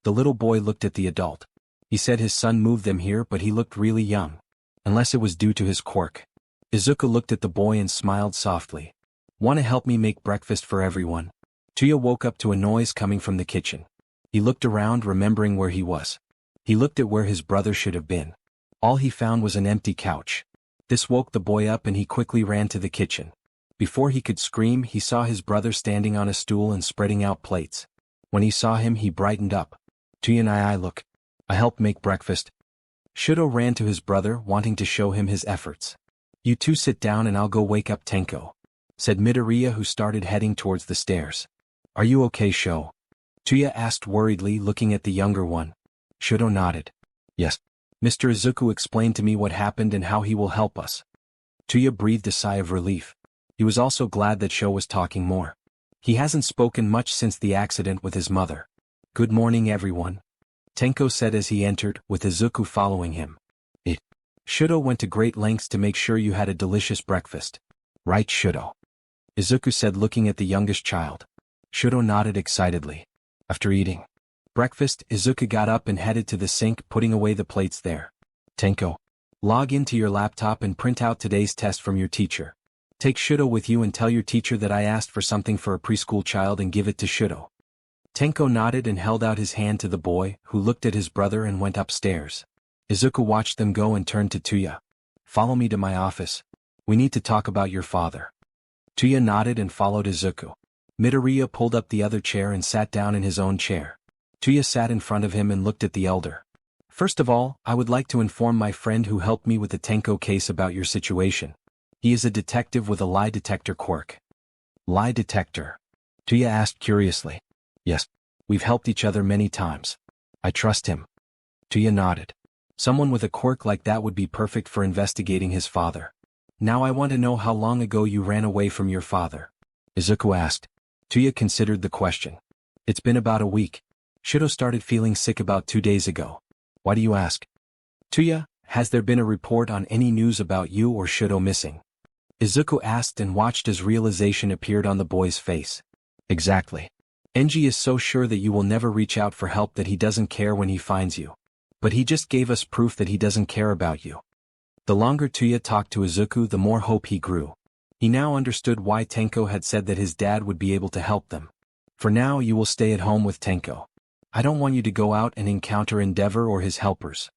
The little boy looked at the adult. He said his son moved them here but he looked really young. Unless it was due to his quirk. Izuku looked at the boy and smiled softly. Want to help me make breakfast for everyone? Tuya woke up to a noise coming from the kitchen. He looked around remembering where he was. He looked at where his brother should have been. All he found was an empty couch. This woke the boy up and he quickly ran to the kitchen. Before he could scream, he saw his brother standing on a stool and spreading out plates. When he saw him, he brightened up. Tuya and I look. I helped make breakfast. Shudo ran to his brother, wanting to show him his efforts. You two sit down and I'll go wake up Tenko, said Midoriya, who started heading towards the stairs. Are you okay, Sho? Tuya asked worriedly, looking at the younger one. Shudo nodded. Yes. Mr. Izuku explained to me what happened and how he will help us. Tuya breathed a sigh of relief. He was also glad that Sho was talking more. He hasn't spoken much since the accident with his mother. Good morning, everyone, Tenko said as he entered, with Izuku following him. Shudo went to great lengths to make sure you had a delicious breakfast. Right, Shudo? Izuku said, looking at the youngest child. Shudo nodded excitedly. After eating breakfast, Izuku got up and headed to the sink, putting away the plates there. Tenko, log into your laptop and print out today's test from your teacher. Take Shudo with you and tell your teacher that I asked for something for a preschool child and give it to Shudo. Tenko nodded and held out his hand to the boy, who looked at his brother and went upstairs. Izuku watched them go and turned to Tuya. Follow me to my office. We need to talk about your father. Tuya nodded and followed Izuku. Midoriya pulled up the other chair and sat down in his own chair. Tuya sat in front of him and looked at the elder. First of all, I would like to inform my friend who helped me with the Tenko case about your situation. He is a detective with a lie detector quirk. Lie detector? Tuya asked curiously. Yes. We've helped each other many times. I trust him. Tuya nodded. Someone with a quirk like that would be perfect for investigating his father. Now I want to know how long ago you ran away from your father, Izuku asked. Tuya considered the question. It's been about a week. Shudo started feeling sick about 2 days ago. Why do you ask? Tuya, has there been a report on any news about you or Shudo missing? Izuku asked and watched as realization appeared on the boy's face. Exactly. Enji is so sure that you will never reach out for help that he doesn't care when he finds you. But he just gave us proof that he doesn't care about you. The longer Tuya talked to Izuku, the more hope he grew. He now understood why Tenko had said that his dad would be able to help them. For now, you will stay at home with Tenko. I don't want you to go out and encounter Endeavor or his helpers.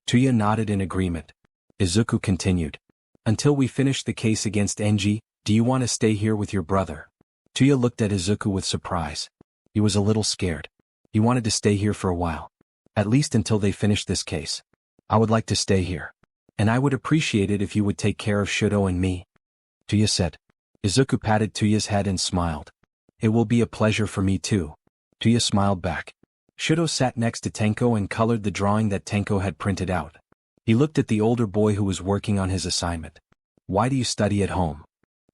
Tuya nodded in agreement. Izuku continued. Until we finish the case against Enji, do you want to stay here with your brother? Tuya looked at Izuku with surprise. He was a little scared. He wanted to stay here for a while. At least until they finish this case. I would like to stay here. And I would appreciate it if you would take care of Shudo and me. Tuya said. Izuku patted Tuya's head and smiled. It will be a pleasure for me too. Tuya smiled back. Shudo sat next to Tenko and colored the drawing that Tenko had printed out. He looked at the older boy who was working on his assignment. Why do you study at home?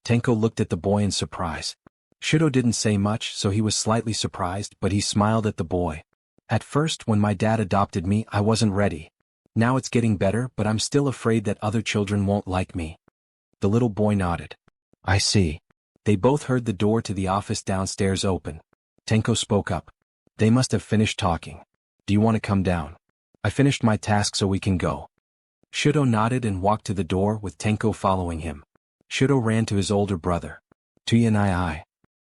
Tenko looked at the boy in surprise. Shudo didn't say much, so he was slightly surprised, but he smiled at the boy. At first, when my dad adopted me, I wasn't ready. Now it's getting better, but I'm still afraid that other children won't like me. The little boy nodded. I see. They both heard the door to the office downstairs open. Tenko spoke up. They must have finished talking. Do you want to come down? I finished my task so we can go. Shudo nodded and walked to the door with Tenko following him. Shudo ran to his older brother. Tuya and I.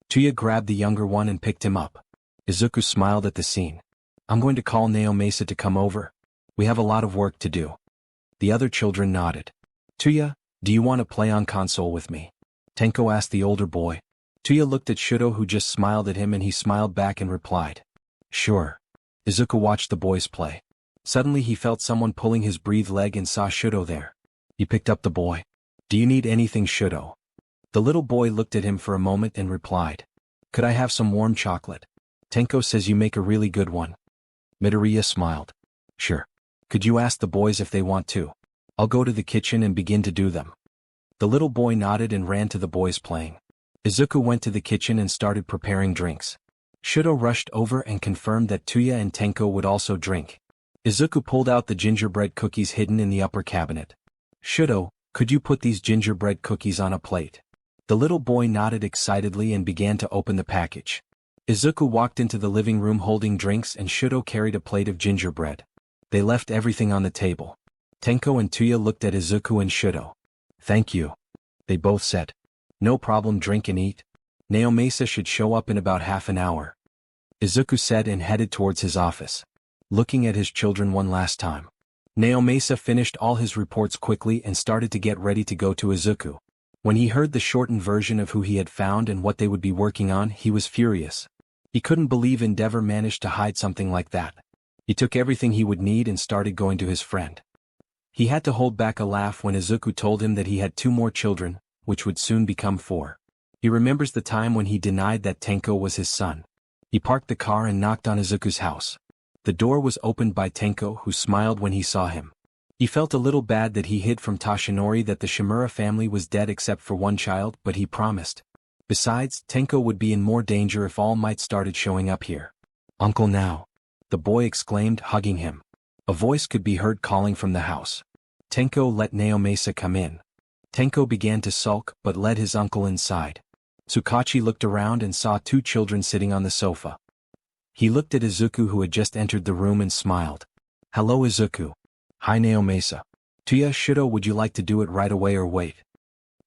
Tuya grabbed the younger one and picked him up. Izuku smiled at the scene. I'm going to call Naomasa to come over. We have a lot of work to do. The other children nodded. Tuya, do you want to play on console with me? Tenko asked the older boy. Tuya looked at Shudo, who just smiled at him, and he smiled back and replied. Sure. Izuku watched the boys play. Suddenly he felt someone pulling his breathed leg and saw Shudo there. He picked up the boy. Do you need anything, Shudo? The little boy looked at him for a moment and replied. Could I have some warm chocolate? Tenko says you make a really good one. Midoriya smiled. Sure. Could you ask the boys if they want to? I'll go to the kitchen and begin to do them. The little boy nodded and ran to the boys playing. Izuku went to the kitchen and started preparing drinks. Shudo rushed over and confirmed that Tuya and Tenko would also drink. Izuku pulled out the gingerbread cookies hidden in the upper cabinet. Shudo, could you put these gingerbread cookies on a plate? The little boy nodded excitedly and began to open the package. Izuku walked into the living room holding drinks, and Shudo carried a plate of gingerbread. They left everything on the table. Tenko and Tuya looked at Izuku and Shudo. Thank you. They both said. No problem, drink and eat. Naomasa should show up in about half an hour. Izuku said and headed towards his office. Looking at his children one last time. Naomasa finished all his reports quickly and started to get ready to go to Izuku. When he heard the shortened version of who he had found and what they would be working on, he was furious. He couldn't believe Endeavor managed to hide something like that. He took everything he would need and started going to his friend. He had to hold back a laugh when Izuku told him that he had 2 more children, which would soon become 4. He remembers the time when he denied that Tenko was his son. He parked the car and knocked on Izuku's house. The door was opened by Tenko, who smiled when he saw him. He felt a little bad that he hid from Toshinori that the Shimura family was dead except for 1 child, but he promised. Besides, Tenko would be in more danger if All Might started showing up here. "Uncle now!" the boy exclaimed, hugging him. A voice could be heard calling from the house. Tenko let Naomasa come in. Tenko began to sulk but led his uncle inside. Tsukachi looked around and saw 2 children sitting on the sofa. He looked at Izuku, who had just entered the room, and smiled. "Hello, Izuku." "Hi, Naomasa." "Tuya, Shudo, would you like to do it right away or wait?"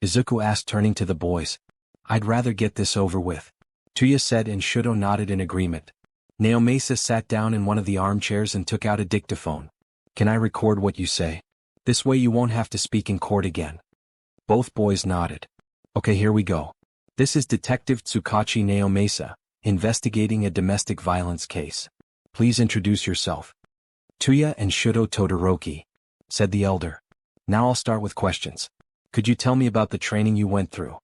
Izuku asked, turning to the boys. "I'd rather get this over with," Tuya said, and Shudo nodded in agreement. Naomasa sat down in one of the armchairs and took out a dictaphone. "Can I record what you say? This way you won't have to speak in court again." Both boys nodded. "Okay, here we go. This is Detective Tsukachi Naomasa, investigating a domestic violence case. Please introduce yourself." "Tuya and Shudo Todoroki," said the elder. "Now I'll start with questions. Could you tell me about the training you went through?"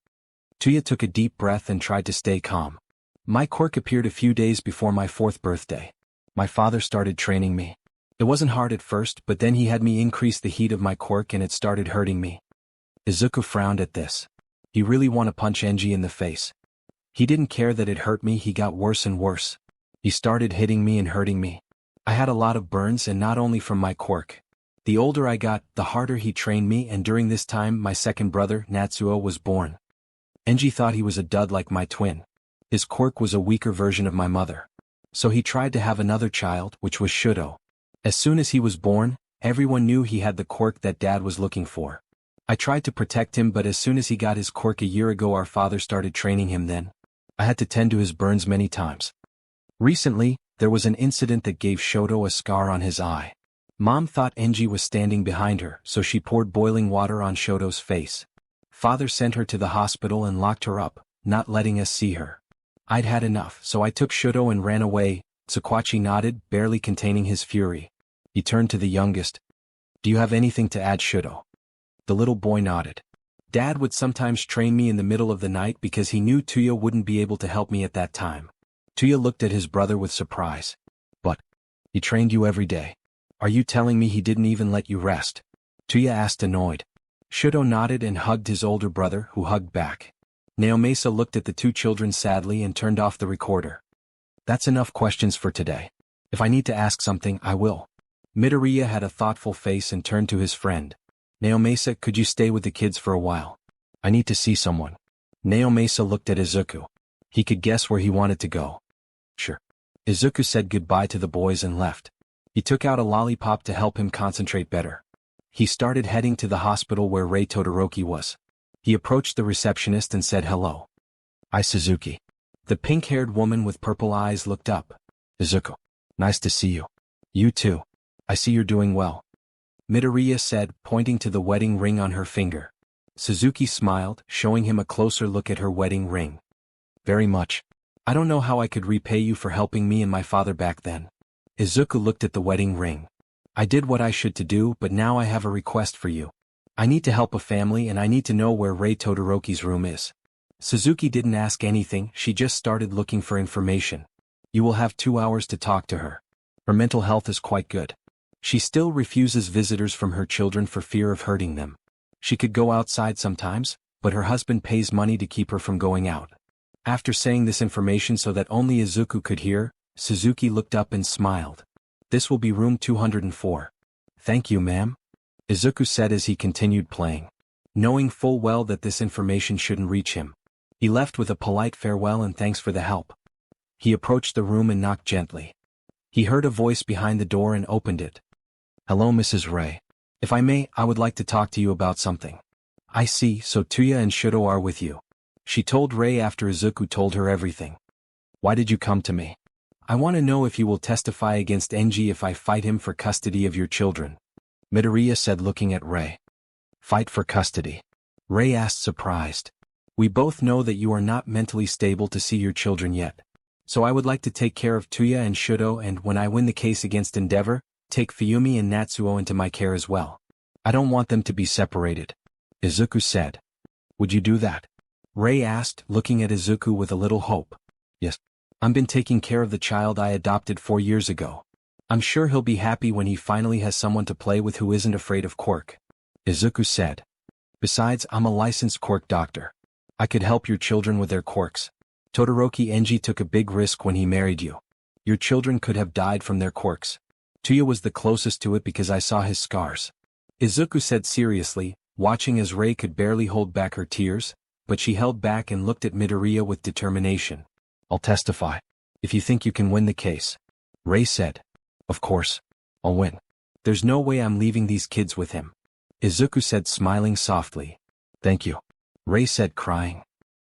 Tuya took a deep breath and tried to stay calm. "My quirk appeared a few days before my 4th birthday. My father started training me. It wasn't hard at first, but then he had me increase the heat of my quirk and it started hurting me." Izuku frowned at this. He really wanted to punch Enji in the face. He didn't care that it hurt me, he got worse and worse. He started hitting me and hurting me. I had a lot of burns, and not only from my quirk. The older I got, the harder he trained me, and during this time my second brother, Natsuo, was born. Enji thought he was a dud like my twin. His quirk was a weaker version of my mother. So he tried to have another child, which was Shudo. As soon as he was born, everyone knew he had the quirk that Dad was looking for. I tried to protect him, but as soon as he got his quirk a year ago, our father started training him then. I had to tend to his burns many times. Recently, there was an incident that gave Shudo a scar on his eye. Mom thought Enji was standing behind her, so she poured boiling water on Shudo's face. Father sent her to the hospital and locked her up, not letting us see her. I'd had enough, so I took Shudo and ran away. Tsukachi nodded, barely containing his fury. He turned to the youngest. "Do you have anything to add, Shudo?" The little boy nodded. "Dad would sometimes train me in the middle of the night because he knew Tuya wouldn't be able to help me at that time." Tuya looked at his brother with surprise. "But he trained you every day. Are you telling me he didn't even let you rest?" Tuya asked, annoyed. Shudo nodded and hugged his older brother, who hugged back. Naomasa looked at the 2 children sadly and turned off the recorder. "That's enough questions for today. If I need to ask something, I will." Midoriya had a thoughtful face and turned to his friend. "Naomasa, could you stay with the kids for a while? I need to see someone." Naomasa looked at Izuku. He could guess where he wanted to go. "Sure." Izuku said goodbye to the boys and left. He took out a lollipop to help him concentrate better. He started heading to the hospital where Rei Todoroki was. He approached the receptionist and said hello. "Hi, Suzuki." The pink-haired woman with purple eyes looked up. "Izuku. Nice to see you." "You too. I see you're doing well," Midoriya said, pointing to the wedding ring on her finger. Suzuki smiled, showing him a closer look at her wedding ring. "Very much. I don't know how I could repay you for helping me and my father back then." Izuku looked at the wedding ring. "I did what I should to do, but now I have a request for you. I need to help a family and I need to know where Rei Todoroki's room is." Suzuki didn't ask anything, she just started looking for information. "You will have 2 hours to talk to her. Her mental health is quite good. She still refuses visitors from her children for fear of hurting them. She could go outside sometimes, but her husband pays money to keep her from going out." After saying this information so that only Izuku could hear, Suzuki looked up and smiled. "This will be room 204. "Thank you, ma'am," Izuku said as he continued playing. Knowing full well that this information shouldn't reach him, he left with a polite farewell and thanks for the help. He approached the room and knocked gently. He heard a voice behind the door and opened it. "Hello, Mrs. Rei. If I may, I would like to talk to you about something." "I see, so Tuya and Shudo are with you," she told Rei after Izuku told her everything. "Why did you come to me?" "I want to know if you will testify against Enji if I fight him for custody of your children," Midoriya said, looking at Rei. "Fight for custody?" Ray asked surprised. We both know that you are not mentally stable to see your children yet. So I would like to take care of Tuya and Shudo, and when I win the case against Endeavor, take Fuyumi and Natsuo into my care as well. I don't want them to be separated. Izuku said. Would you do that? Ray asked, looking at Izuku with a little hope. Yes. I've been taking care of the child I adopted 4 years ago. I'm sure he'll be happy when he finally has someone to play with who isn't afraid of quirk. Izuku said. Besides, I'm a licensed quirk doctor. I could help your children with their quirks. Todoroki Enji took a big risk when he married you. Your children could have died from their quirks. Tuya was the closest to it because I saw his scars. Izuku said seriously, watching as Ray could barely hold back her tears, but she held back and looked at Midoriya with determination. I'll testify. If you think you can win the case. Ray said. Of course. I'll win. There's no way I'm leaving these kids with him. Izuku said, smiling softly. Thank you. Ray said, crying.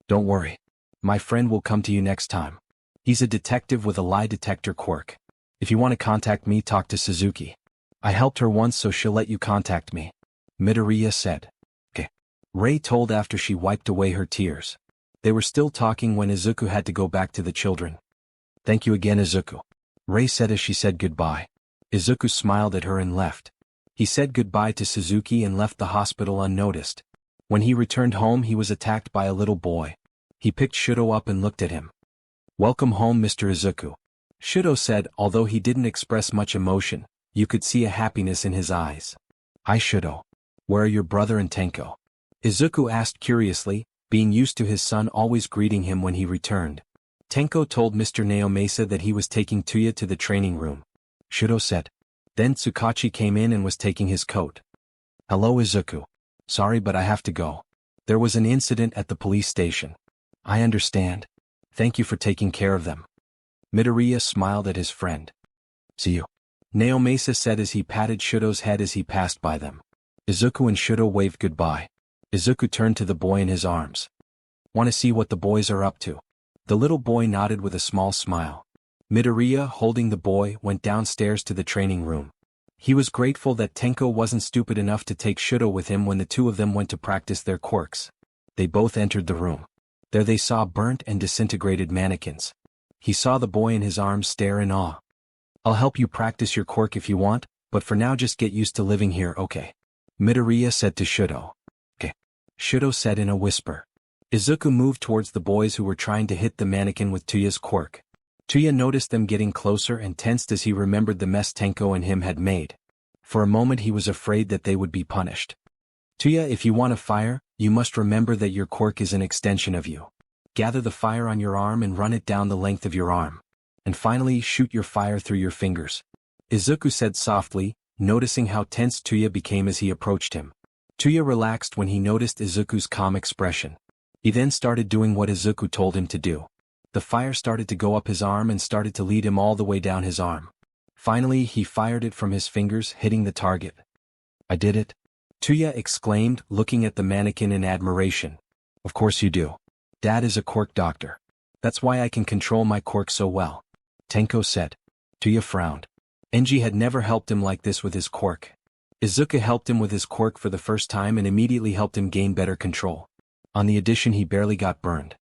Don't worry. My friend will come to you next time. He's a detective with a lie detector quirk. If you want to contact me, talk to Suzuki. I helped her once, so she'll let you contact me. Midoriya said. Okay. Ray told after she wiped away her tears. They were still talking when Izuku had to go back to the children. Thank you again, Izuku. Ray said as she said goodbye. Izuku smiled at her and left. He said goodbye to Suzuki and left the hospital unnoticed. When he returned home, he was attacked by a little boy. He picked Shudo up and looked at him. Welcome home, Mr. Izuku. Shudo said, although he didn't express much emotion, you could see a happiness in his eyes. Hi Shudo. Where are your brother and Tenko? Izuku asked curiously, being used to his son always greeting him when he returned. Tenko told Mr. Naomasa that he was taking Tuya to the training room. Shudo said. Then Tsukachi came in and was taking his coat. Hello Izuku. Sorry, but I have to go. There was an incident at the police station. I understand. Thank you for taking care of them. Midoriya smiled at his friend. See you. Naomasa said as he patted Shudo's head as he passed by them. Izuku and Shudo waved goodbye. Izuku turned to the boy in his arms. Want to see what the boys are up to? The little boy nodded with a small smile. Midoriya, holding the boy, went downstairs to the training room. He was grateful that Tenko wasn't stupid enough to take Shudo with him when the two of them went to practice their quirks. They both entered the room. There they saw burnt and disintegrated mannequins. He saw the boy in his arms stare in awe. I'll help you practice your quirk if you want, but for now just get used to living here, okay? Midoriya said to Shudo. Okay. Shudo said in a whisper. Izuku moved towards the boys who were trying to hit the mannequin with Tuya's quirk. Tuya noticed them getting closer and tensed as he remembered the mess Tenko and him had made. For a moment he was afraid that they would be punished. Tuya, if you want to fire, you must remember that your quirk is an extension of you. Gather the fire on your arm and run it down the length of your arm. And finally, shoot your fire through your fingers. Izuku said softly, noticing how tense Tuya became as he approached him. Tuya relaxed when he noticed Izuku's calm expression. He then started doing what Izuku told him to do. The fire started to go up his arm and started to lead him all the way down his arm. Finally, he fired it from his fingers, hitting the target. I did it? Tuya exclaimed, looking at the mannequin in admiration. Of course you do. Dad is a quirk doctor. That's why I can control my quirk so well. Tenko said. Tuya frowned. Enji had never helped him like this with his quirk. Izuku helped him with his quirk for the first time and immediately helped him gain better control. On the addition, he barely got burned.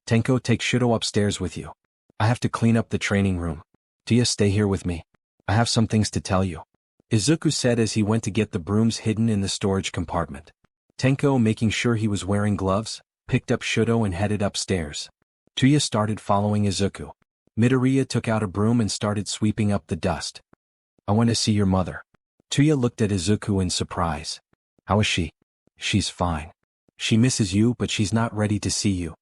Tenko, take Shudo upstairs with you. I have to clean up the training room. Tuya, stay here with me. I have some things to tell you. Izuku said as he went to get the brooms hidden in the storage compartment. Tenko, making sure he was wearing gloves, picked up Shudo and headed upstairs. Tuya started following Izuku. Midoriya took out a broom and started sweeping up the dust. I want to see your mother. Tuya looked at Izuku in surprise. How is she? She's fine. She misses you, but she's not ready to see you.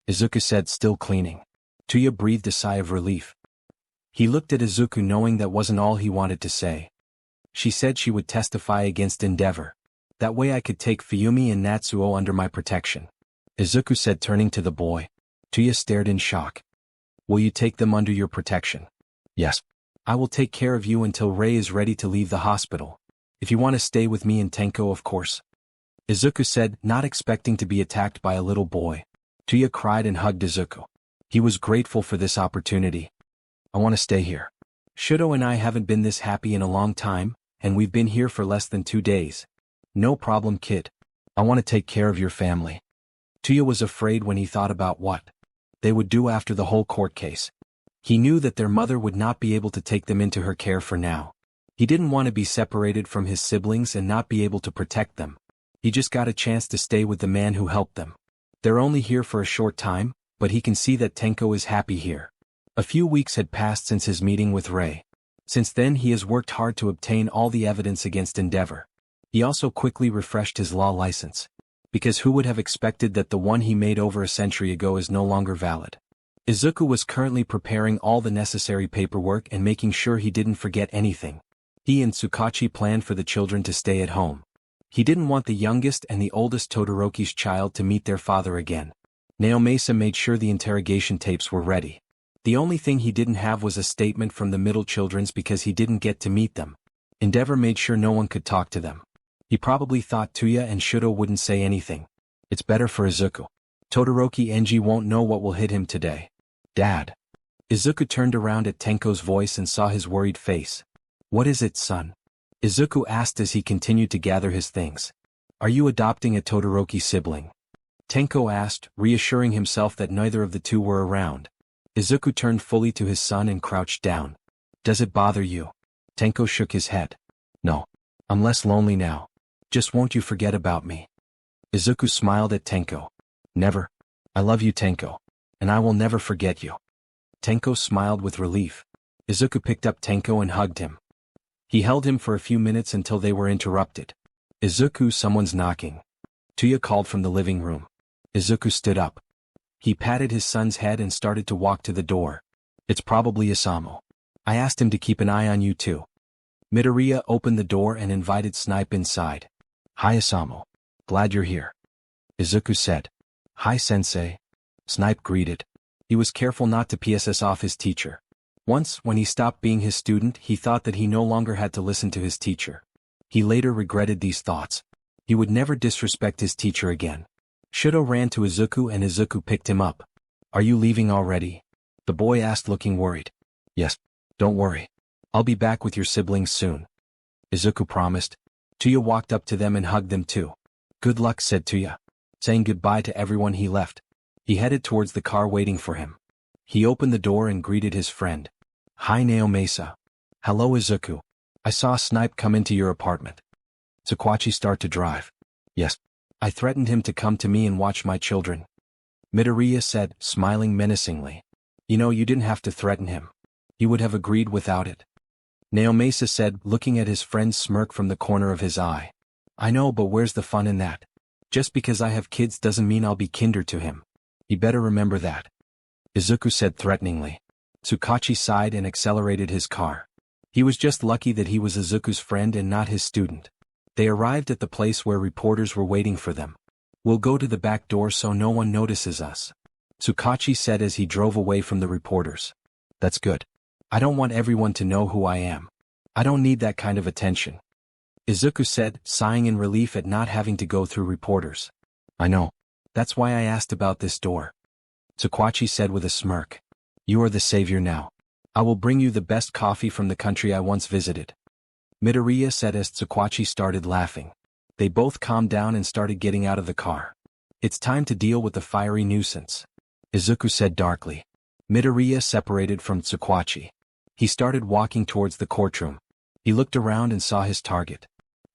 Izuku said, still cleaning. Tuya breathed a sigh of relief. He looked at Izuku knowing that wasn't all he wanted to say. She said she would testify against Endeavor. That way I could take Fuyumi and Natsuo under my protection. Izuku said, turning to the boy. Tuya stared in shock. Will you take them under your protection? Yes. I will take care of you until Ray is ready to leave the hospital. If you want to stay with me and Tenko, of course. Izuku said, not expecting to be attacked by a little boy. Tuya cried and hugged Izuku. He was grateful for this opportunity. I want to stay here. Shudo and I haven't been this happy in a long time, and we've been here for less than 2 days. No problem, kid. I want to take care of your family. Tuya was afraid when he thought about what they would do after the whole court case. He knew that their mother would not be able to take them into her care for now. He didn't want to be separated from his siblings and not be able to protect them. He just got a chance to stay with the man who helped them. They're only here for a short time, but he can see that Tenko is happy here. A few weeks had passed since his meeting with Ray. Since then he has worked hard to obtain all the evidence against Endeavor. He also quickly refreshed his law license. Because who would have expected that the one he made over a century ago is no longer valid? Izuku was currently preparing all the necessary paperwork and making sure he didn't forget anything. He and Tsukachi planned for the children to stay at home. He didn't want the youngest and the oldest Todoroki's child to meet their father again. Naomasa made sure the interrogation tapes were ready. The only thing he didn't have was a statement from the middle children's because he didn't get to meet them. Endeavor made sure no one could talk to them. He probably thought Tuya and Shudo wouldn't say anything. It's better for Izuku. Todoroki Enji won't know what will hit him today. Dad. Izuku turned around at Tenko's voice and saw his worried face. What is it, son? Izuku asked as he continued to gather his things. Are you adopting a Todoroki sibling? Tenko asked, reassuring himself that neither of the two were around. Izuku turned fully to his son and crouched down. Does it bother you? Tenko shook his head. No. I'm less lonely now. Just won't you forget about me? Izuku smiled at Tenko. Never. I love you, Tenko. And I will never forget you. Tenko smiled with relief. Izuku picked up Tenko and hugged him. He held him for a few minutes until they were interrupted. Izuku, someone's knocking. Tuya called from the living room. Izuku stood up. He patted his son's head and started to walk to the door. It's probably Isamu. I asked him to keep an eye on you too. Midoriya opened the door and invited Snipe inside. Hi Isamu. Glad you're here. Izuku said. Hi sensei. Snipe greeted. He was careful not to piss off his teacher. Once, when he stopped being his student, he thought that he no longer had to listen to his teacher. He later regretted these thoughts. He would never disrespect his teacher again. Shudo ran to Izuku and Izuku picked him up. Are you leaving already? The boy asked looking worried. Yes. Don't worry. I'll be back with your siblings soon. Izuku promised. Tuya walked up to them and hugged them too. Good luck, said Tuya. Saying goodbye to everyone, he left. He headed towards the car waiting for him. He opened the door and greeted his friend. Hi Naomasa. Hello Izuku. I saw Snipe come into your apartment. Tsukachi start to drive. Yes. I threatened him to come to me and watch my children. Midoriya said, smiling menacingly. You know, you didn't have to threaten him. He would have agreed without it. Naomasa said, looking at his friend's smirk from the corner of his eye. I know, but where's the fun in that? Just because I have kids doesn't mean I'll be kinder to him. He better remember that. Izuku said threateningly. Tsukachi sighed and accelerated his car. He was just lucky that he was Izuku's friend and not his student. They arrived at the place where reporters were waiting for them. We'll go to the back door so no one notices us. Tsukachi said as he drove away from the reporters. That's good. I don't want everyone to know who I am. I don't need that kind of attention. Izuku said, sighing in relief at not having to go through reporters. I know. That's why I asked about this door. Tsukachi said with a smirk. You are the savior now. I will bring you the best coffee from the country I once visited. Midoriya said as Tsukachi started laughing. They both calmed down and started getting out of the car. It's time to deal with the fiery nuisance. Izuku said darkly. Midoriya separated from Tsukachi. He started walking towards the courtroom. He looked around and saw his target.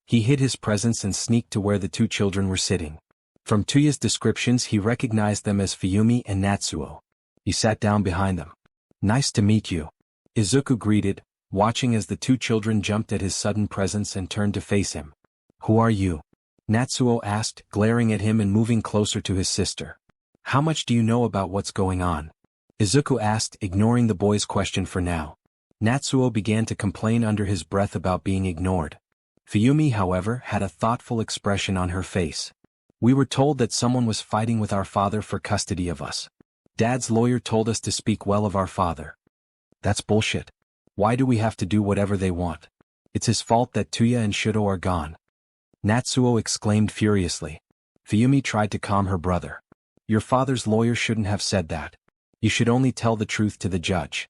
He hid his presence and sneaked to where the two children were sitting. From Tuya's descriptions he recognized them as Fuyumi and Natsuo. He sat down behind them. Nice to meet you. Izuku greeted, watching as the two children jumped at his sudden presence and turned to face him. Who are you? Natsuo asked, glaring at him and moving closer to his sister. How much do you know about what's going on? Izuku asked, ignoring the boy's question for now. Natsuo began to complain under his breath about being ignored. Fuyumi, however, had a thoughtful expression on her face. We were told that someone was fighting with our father for custody of us. Dad's lawyer told us to speak well of our father. That's bullshit. Why do we have to do whatever they want? It's his fault that Tuya and Shudo are gone. Natsuo exclaimed furiously. Fuyumi tried to calm her brother. Your father's lawyer shouldn't have said that. You should only tell the truth to the judge.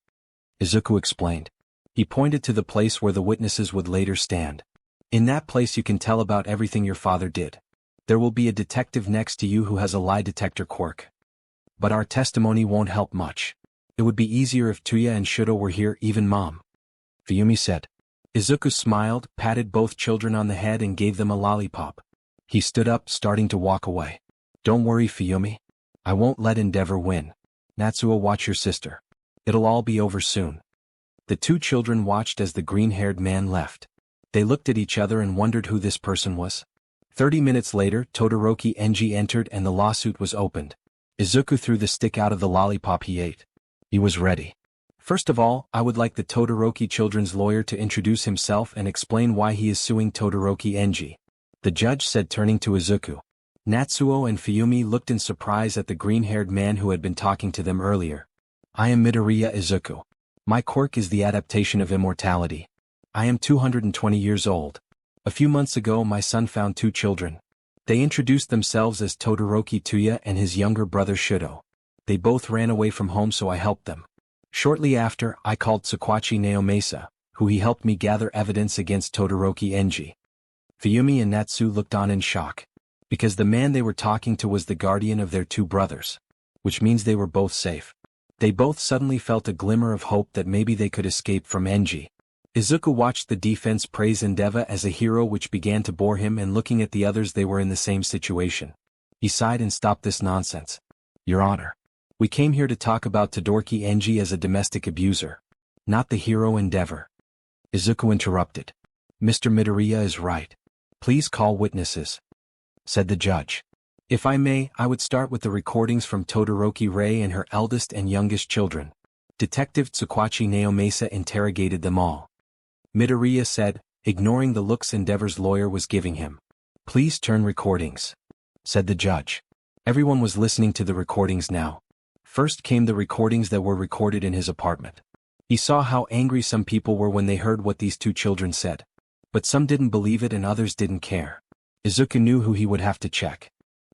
Izuku explained. He pointed to the place where the witnesses would later stand. In that place you can tell about everything your father did. There will be a detective next to you who has a lie detector quirk. But our testimony won't help much. It would be easier if Tuya and Shudo were here, even Mom. Fuyumi said. Izuku smiled, patted both children on the head and gave them a lollipop. He stood up, starting to walk away. Don't worry, Fuyumi. I won't let Endeavor win. Natsuo, watch your sister. It'll all be over soon. The two children watched as the green-haired man left. They looked at each other and wondered who this person was. 30 minutes later, Todoroki Enji entered and the lawsuit was opened. Izuku threw the stick out of the lollipop he ate. He was ready. First of all, I would like the Todoroki children's lawyer to introduce himself and explain why he is suing Todoroki Enji. The judge said, turning to Izuku. Natsuo and Fuyumi looked in surprise at the green-haired man who had been talking to them earlier. I am Midoriya Izuku. My quirk is the adaptation of immortality. I am 220 years old. A few months ago my son found two children. They introduced themselves as Todoroki Tuya and his younger brother Shudo. They both ran away from home, so I helped them. Shortly after, I called Sakwachi Naomesa, who he helped me gather evidence against Todoroki Enji. Fuyumi and Natsu looked on in shock. Because the man they were talking to was the guardian of their two brothers. Which means they were both safe. They both suddenly felt a glimmer of hope that maybe they could escape from Enji. Izuku watched the defense praise Endeavor as a hero, which began to bore him, and looking at the others, they were in the same situation. He sighed and stopped this nonsense. Your Honor. We came here to talk about Todoroki Enji as a domestic abuser. Not the hero Endeavor. Izuku interrupted. Mr. Midoriya is right. Please call witnesses, said the judge. If I may, I would start with the recordings from Todoroki Rei and her eldest and youngest children. Detective Tsukwachi Naomesa interrogated them all. Midoriya said, ignoring the looks Endeavor's lawyer was giving him. Please turn recordings, said the judge. Everyone was listening to the recordings now. First came the recordings that were recorded in his apartment. He saw how angry some people were when they heard what these two children said. But some didn't believe it and others didn't care. Izuku knew who he would have to check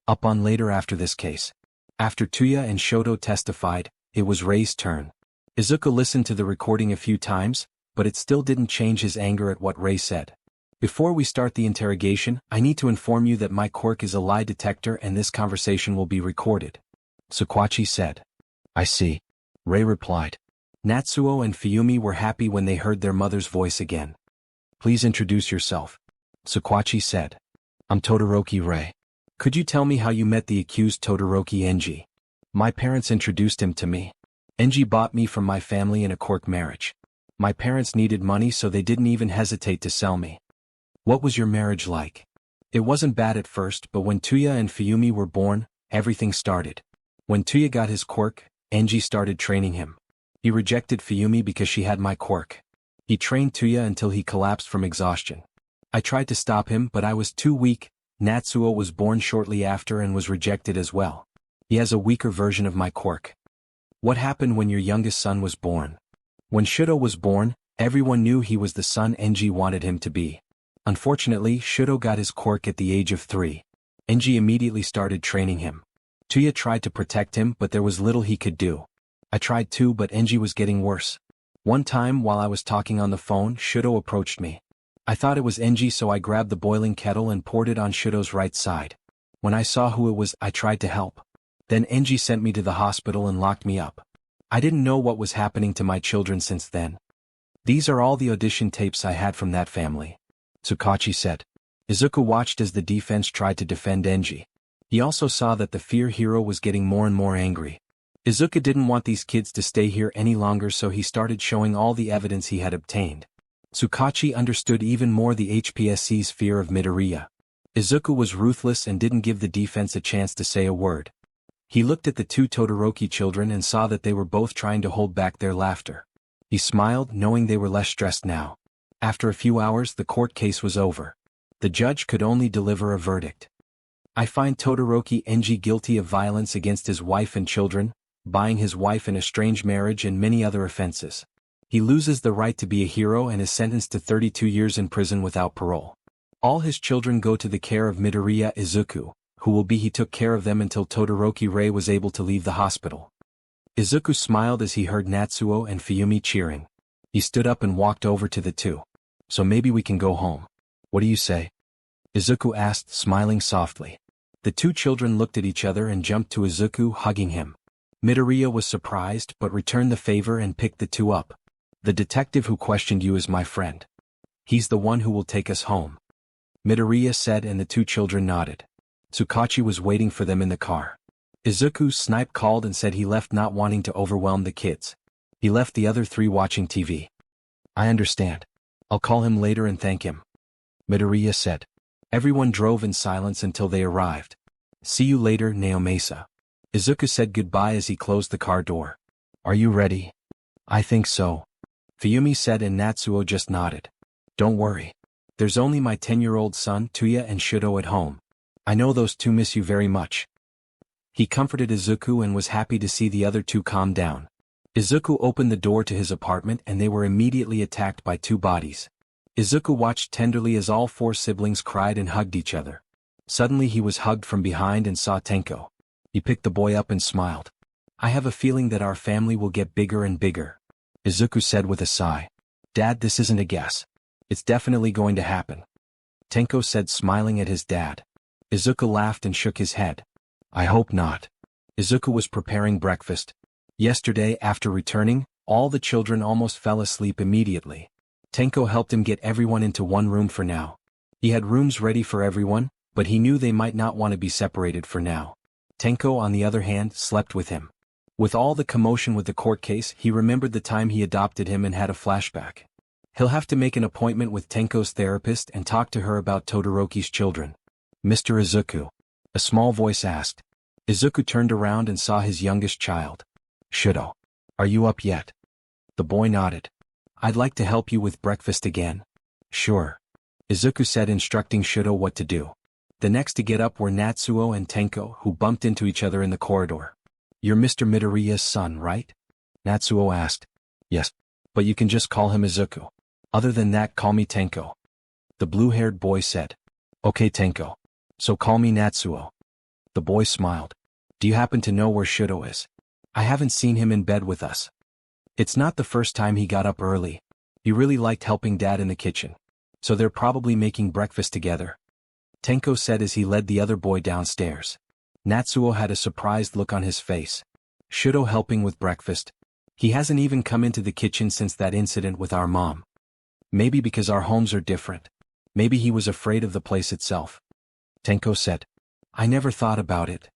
up on later after this case. After Tuya and Shoto testified, it was Rei's turn. Izuku listened to the recording a few times, but it still didn't change his anger at what Rei said. Before we start the interrogation, I need to inform you that my quirk is a lie detector and this conversation will be recorded, Sakwachi said. I see, Rei replied. Natsuo and Fuyumi were happy when they heard their mother's voice again. Please introduce yourself, Sakwachi said. I'm Todoroki Rei. Could you tell me how you met the accused Todoroki Enji? My parents introduced him to me. Enji bought me from my family in a quirk marriage. My parents needed money, so they didn't even hesitate to sell me. What was your marriage like? It wasn't bad at first, but when Tuya and Fuyumi were born, everything started. When Tuya got his quirk, Enji started training him. He rejected Fuyumi because she had my quirk. He trained Tuya until he collapsed from exhaustion. I tried to stop him, but I was too weak. Natsuo was born shortly after and was rejected as well. He has a weaker version of my quirk. What happened when your youngest son was born? When Shudo was born, everyone knew he was the son Enji wanted him to be. Unfortunately, Shudo got his quirk at the age of 3. Enji immediately started training him. Tuya tried to protect him, but there was little he could do. I tried too, but Enji was getting worse. One time while I was talking on the phone, Shudo approached me. I thought it was Enji, so I grabbed the boiling kettle and poured it on Shudo's right side. When I saw who it was, I tried to help. Then Enji sent me to the hospital and locked me up. I didn't know what was happening to my children since then. These are all the audition tapes I had from that family, Tsukachi said. Izuku watched as the defense tried to defend Enji. He also saw that the fear hero was getting more and more angry. Izuku didn't want these kids to stay here any longer, so he started showing all the evidence he had obtained. Tsukachi understood even more the HPSC's fear of Midoriya. Izuku was ruthless and didn't give the defense a chance to say a word. He looked at the two Todoroki children and saw that they were both trying to hold back their laughter. He smiled, knowing they were less stressed now. After a few hours, the court case was over. The judge could only deliver a verdict. I find Todoroki Enji guilty of violence against his wife and children, buying his wife in a strange marriage, and many other offenses. He loses the right to be a hero and is sentenced to 32 years in prison without parole. All his children go to the care of Midoriya Izuku, he took care of them until Todoroki Rei was able to leave the hospital. Izuku smiled as he heard Natsuo and Fuyumi cheering. He stood up and walked over to the two. So maybe we can go home. What do you say? Izuku asked, smiling softly. The two children looked at each other and jumped to Izuku, hugging him. Midoriya was surprised but returned the favor and picked the two up. The detective who questioned you is my friend. He's the one who will take us home. Midoriya said, and the two children nodded. Tsukachi was waiting for them in the car. Izuku's snipe called and said he left not wanting to overwhelm the kids. He left the other three watching TV. I understand. I'll call him later and thank him. Midoriya said. Everyone drove in silence until they arrived. See you later, Naomasa. Izuku said goodbye as he closed the car door. Are you ready? I think so. Fuyumi said, and Natsuo just nodded. Don't worry. There's only my 10-year-old son, Tuya, and Shudo at home. I know those two miss you very much. He comforted Izuku and was happy to see the other two calm down. Izuku opened the door to his apartment and they were immediately attacked by two bodies. Izuku watched tenderly as all four siblings cried and hugged each other. Suddenly he was hugged from behind and saw Tenko. He picked the boy up and smiled. I have a feeling that our family will get bigger and bigger. Izuku said with a sigh. Dad, this isn't a guess. It's definitely going to happen. Tenko said, smiling at his dad. Izuku laughed and shook his head. I hope not. Izuku was preparing breakfast. Yesterday, after returning, all the children almost fell asleep immediately. Tenko helped him get everyone into one room for now. He had rooms ready for everyone, but he knew they might not want to be separated for now. Tenko, on the other hand, slept with him. With all the commotion with the court case, he remembered the time he adopted him and had a flashback. He'll have to make an appointment with Tenko's therapist and talk to her about Todoroki's children. Mr. Izuku. A small voice asked. Izuku turned around and saw his youngest child. Shudo. Are you up yet? The boy nodded. I'd like to help you with breakfast again. Sure. Izuku said, instructing Shudo what to do. The next to get up were Natsuo and Tenko, who bumped into each other in the corridor. You're Mr. Midoriya's son, right? Natsuo asked. Yes. But you can just call him Izuku. Other than that, call me Tenko. The blue-haired boy said. Okay, Tenko. So call me Natsuo. The boy smiled. Do you happen to know where Shudo is? I haven't seen him in bed with us. It's not the first time he got up early. He really liked helping Dad in the kitchen. So they're probably making breakfast together. Tenko said as he led the other boy downstairs. Natsuo had a surprised look on his face. Shudo helping with breakfast? He hasn't even come into the kitchen since that incident with our mom. Maybe because our homes are different. Maybe he was afraid of the place itself. Tenko said. I never thought about it.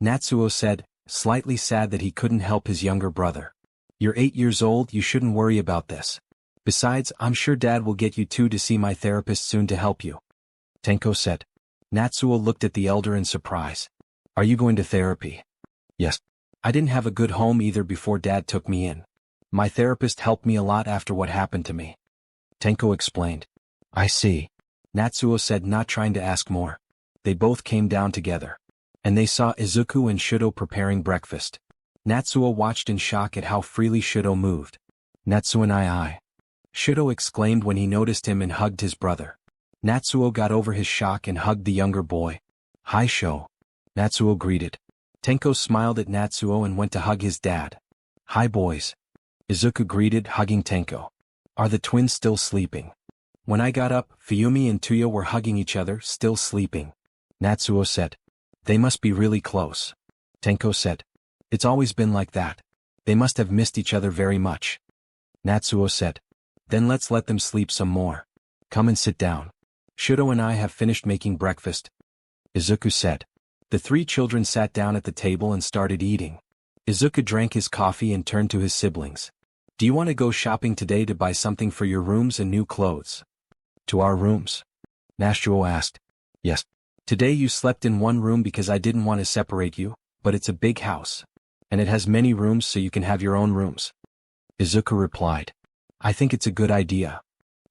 Natsuo said, slightly sad that he couldn't help his younger brother. You're 8 years old, you shouldn't worry about this. Besides, I'm sure Dad will get you two to see my therapist soon to help you. Tenko said. Natsuo looked at the elder in surprise. Are you going to therapy? Yes. I didn't have a good home either before Dad took me in. My therapist helped me a lot after what happened to me. Tenko explained. I see. Natsuo said, not trying to ask more. They both came down together. And they saw Izuku and Shudo preparing breakfast. Natsuo watched in shock at how freely Shudo moved. Natsuo and I. Shudo exclaimed when he noticed him and hugged his brother. Natsuo got over his shock and hugged the younger boy. Hi Sho. Natsuo greeted. Tenko smiled at Natsuo and went to hug his dad. Hi boys. Izuku greeted, hugging Tenko. Are the twins still sleeping? When I got up, Fuyumi and Tuya were hugging each other, still sleeping. Natsuo said. They must be really close. Tenko said. It's always been like that. They must have missed each other very much. Natsuo said. Then let's let them sleep some more. Come and sit down. Shudo and I have finished making breakfast. Izuku said. The three children sat down at the table and started eating. Izuku drank his coffee and turned to his siblings. Do you want to go shopping today to buy something for your rooms and new clothes? To our rooms? Natsuo asked. Yes. Today you slept in one room because I didn't want to separate you, but it's a big house. And it has many rooms so you can have your own rooms. Izuku replied. I think it's a good idea.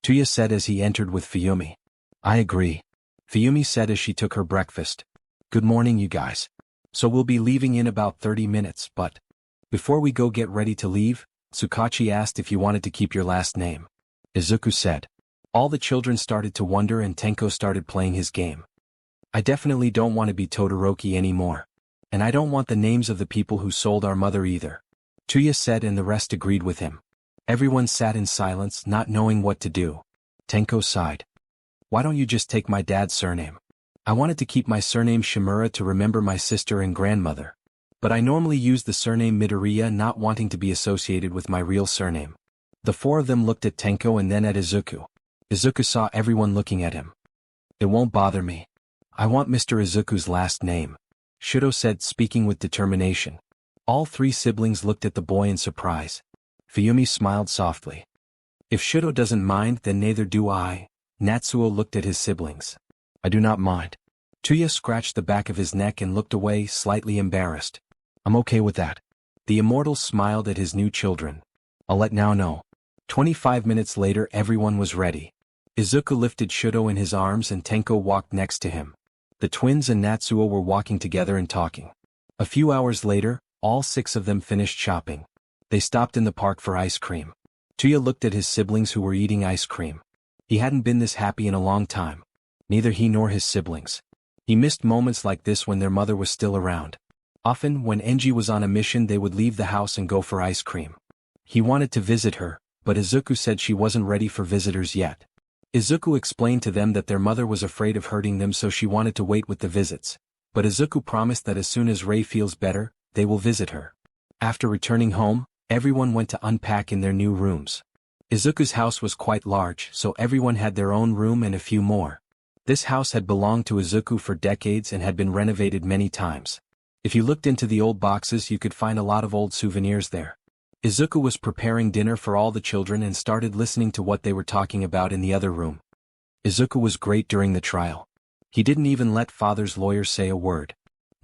Tuya said as he entered with Fuyumi. I agree. Fuyumi said as she took her breakfast. Good morning you guys. So we'll be leaving in about 30 minutes, but before we go get ready to leave, Tsukachi asked if you wanted to keep your last name. Izuku said. All the children started to wonder and Tenko started playing his game. I definitely don't want to be Todoroki anymore. And I don't want the names of the people who sold our mother either. Tuya said and the rest agreed with him. Everyone sat in silence, not knowing what to do. Tenko sighed. Why don't you just take my dad's surname? I wanted to keep my surname Shimura to remember my sister and grandmother. But I normally use the surname Midoriya, not wanting to be associated with my real surname. The four of them looked at Tenko and then at Izuku. Izuku saw everyone looking at him. It won't bother me. I want Mr. Izuku's last name, Shudo said, speaking with determination. All three siblings looked at the boy in surprise. Fuyumi smiled softly. If Shudo doesn't mind, then neither do I. Natsuo looked at his siblings. I do not mind. Tuya scratched the back of his neck and looked away, slightly embarrassed. I'm okay with that. The immortal smiled at his new children. I'll let now know. 25 minutes later, everyone was ready. Izuku lifted Shudo in his arms and Tenko walked next to him. The twins and Natsuo were walking together and talking. A few hours later, all six of them finished shopping. They stopped in the park for ice cream. Tuya looked at his siblings who were eating ice cream. He hadn't been this happy in a long time. Neither he nor his siblings. He missed moments like this when their mother was still around. Often, when Enji was on a mission, they would leave the house and go for ice cream. He wanted to visit her, but Izuku said she wasn't ready for visitors yet. Izuku explained to them that their mother was afraid of hurting them, so she wanted to wait with the visits. But Izuku promised that as soon as Rei feels better, they will visit her. After returning home, everyone went to unpack in their new rooms. Izuku's house was quite large, so everyone had their own room and a few more. This house had belonged to Izuku for decades and had been renovated many times. If you looked into the old boxes, you could find a lot of old souvenirs there. Izuku was preparing dinner for all the children and started listening to what they were talking about in the other room. Izuku was great during the trial. He didn't even let father's lawyer say a word.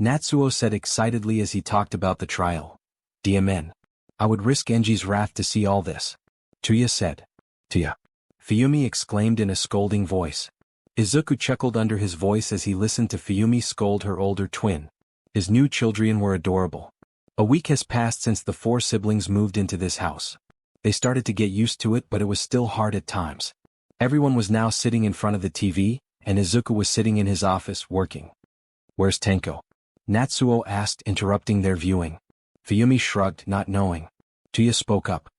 Natsuo said excitedly as he talked about the trial. DMN. I would risk Enji's wrath to see all this. Tuya said. Tuya. Fuyumi exclaimed in a scolding voice. Izuku chuckled under his voice as he listened to Fuyumi scold her older twin. His new children were adorable. A week has passed since the four siblings moved into this house. They started to get used to it, but it was still hard at times. Everyone was now sitting in front of the TV, and Izuku was sitting in his office working. Where's Tenko? Natsuo asked, interrupting their viewing. Fuyumi shrugged, not knowing. Tuya spoke up.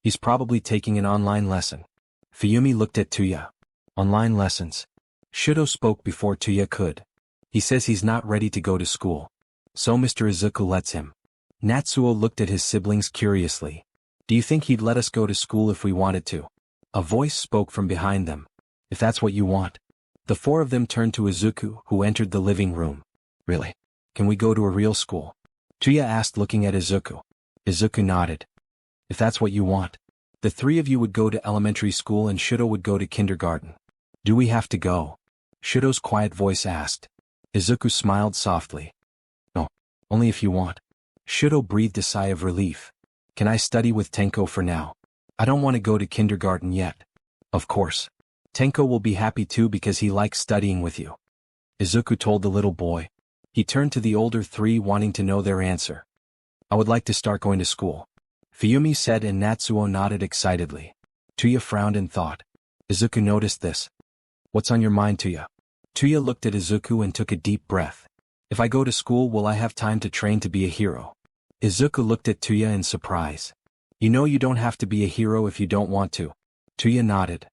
He's probably taking an online lesson. Fuyumi looked at Tuya. Online lessons. Shudo spoke before Tuya could. He says he's not ready to go to school. So Mr. Izuku lets him. Natsuo looked at his siblings curiously. Do you think he'd let us go to school if we wanted to? A voice spoke from behind them. If that's what you want. The four of them turned to Izuku, who entered the living room. Really? Can we go to a real school? Tuya asked, looking at Izuku. Izuku nodded. If that's what you want. The three of you would go to elementary school and Shudo would go to kindergarten. Do we have to go? Shudo's quiet voice asked. Izuku smiled softly. No, only if you want. Shudo breathed a sigh of relief. Can I study with Tenko for now? I don't want to go to kindergarten yet. Of course. Tenko will be happy too because he likes studying with you. Izuku told the little boy. He turned to the older three, wanting to know their answer. I would like to start going to school. Fuyumi said, and Natsuo nodded excitedly. Tuya frowned and thought. Izuku noticed this. What's on your mind, Tuya? Tuya looked at Izuku and took a deep breath. If I go to school, will I have time to train to be a hero? Izuku looked at Tuya in surprise. You know you don't have to be a hero if you don't want to. Tuya nodded.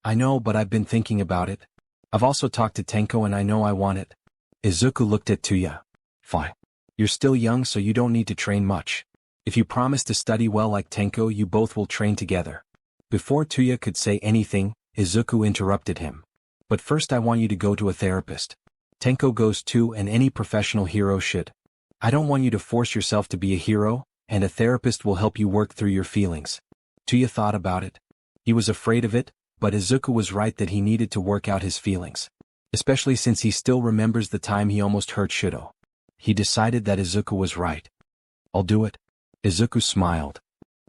I know, but I've been thinking about it. I've also talked to Tenko and I know I want it. Izuku looked at Tuya. Fine. You're still young, so you don't need to train much. If you promise to study well like Tenko, you both will train together. Before Tuya could say anything, Izuku interrupted him. But first I want you to go to a therapist. Tenko goes too, and any professional hero should. I don't want you to force yourself to be a hero, and a therapist will help you work through your feelings. Tuya thought about it. He was afraid of it, but Izuku was right that he needed to work out his feelings. Especially since he still remembers the time he almost hurt Shudo. He decided that Izuku was right. I'll do it. Izuku smiled.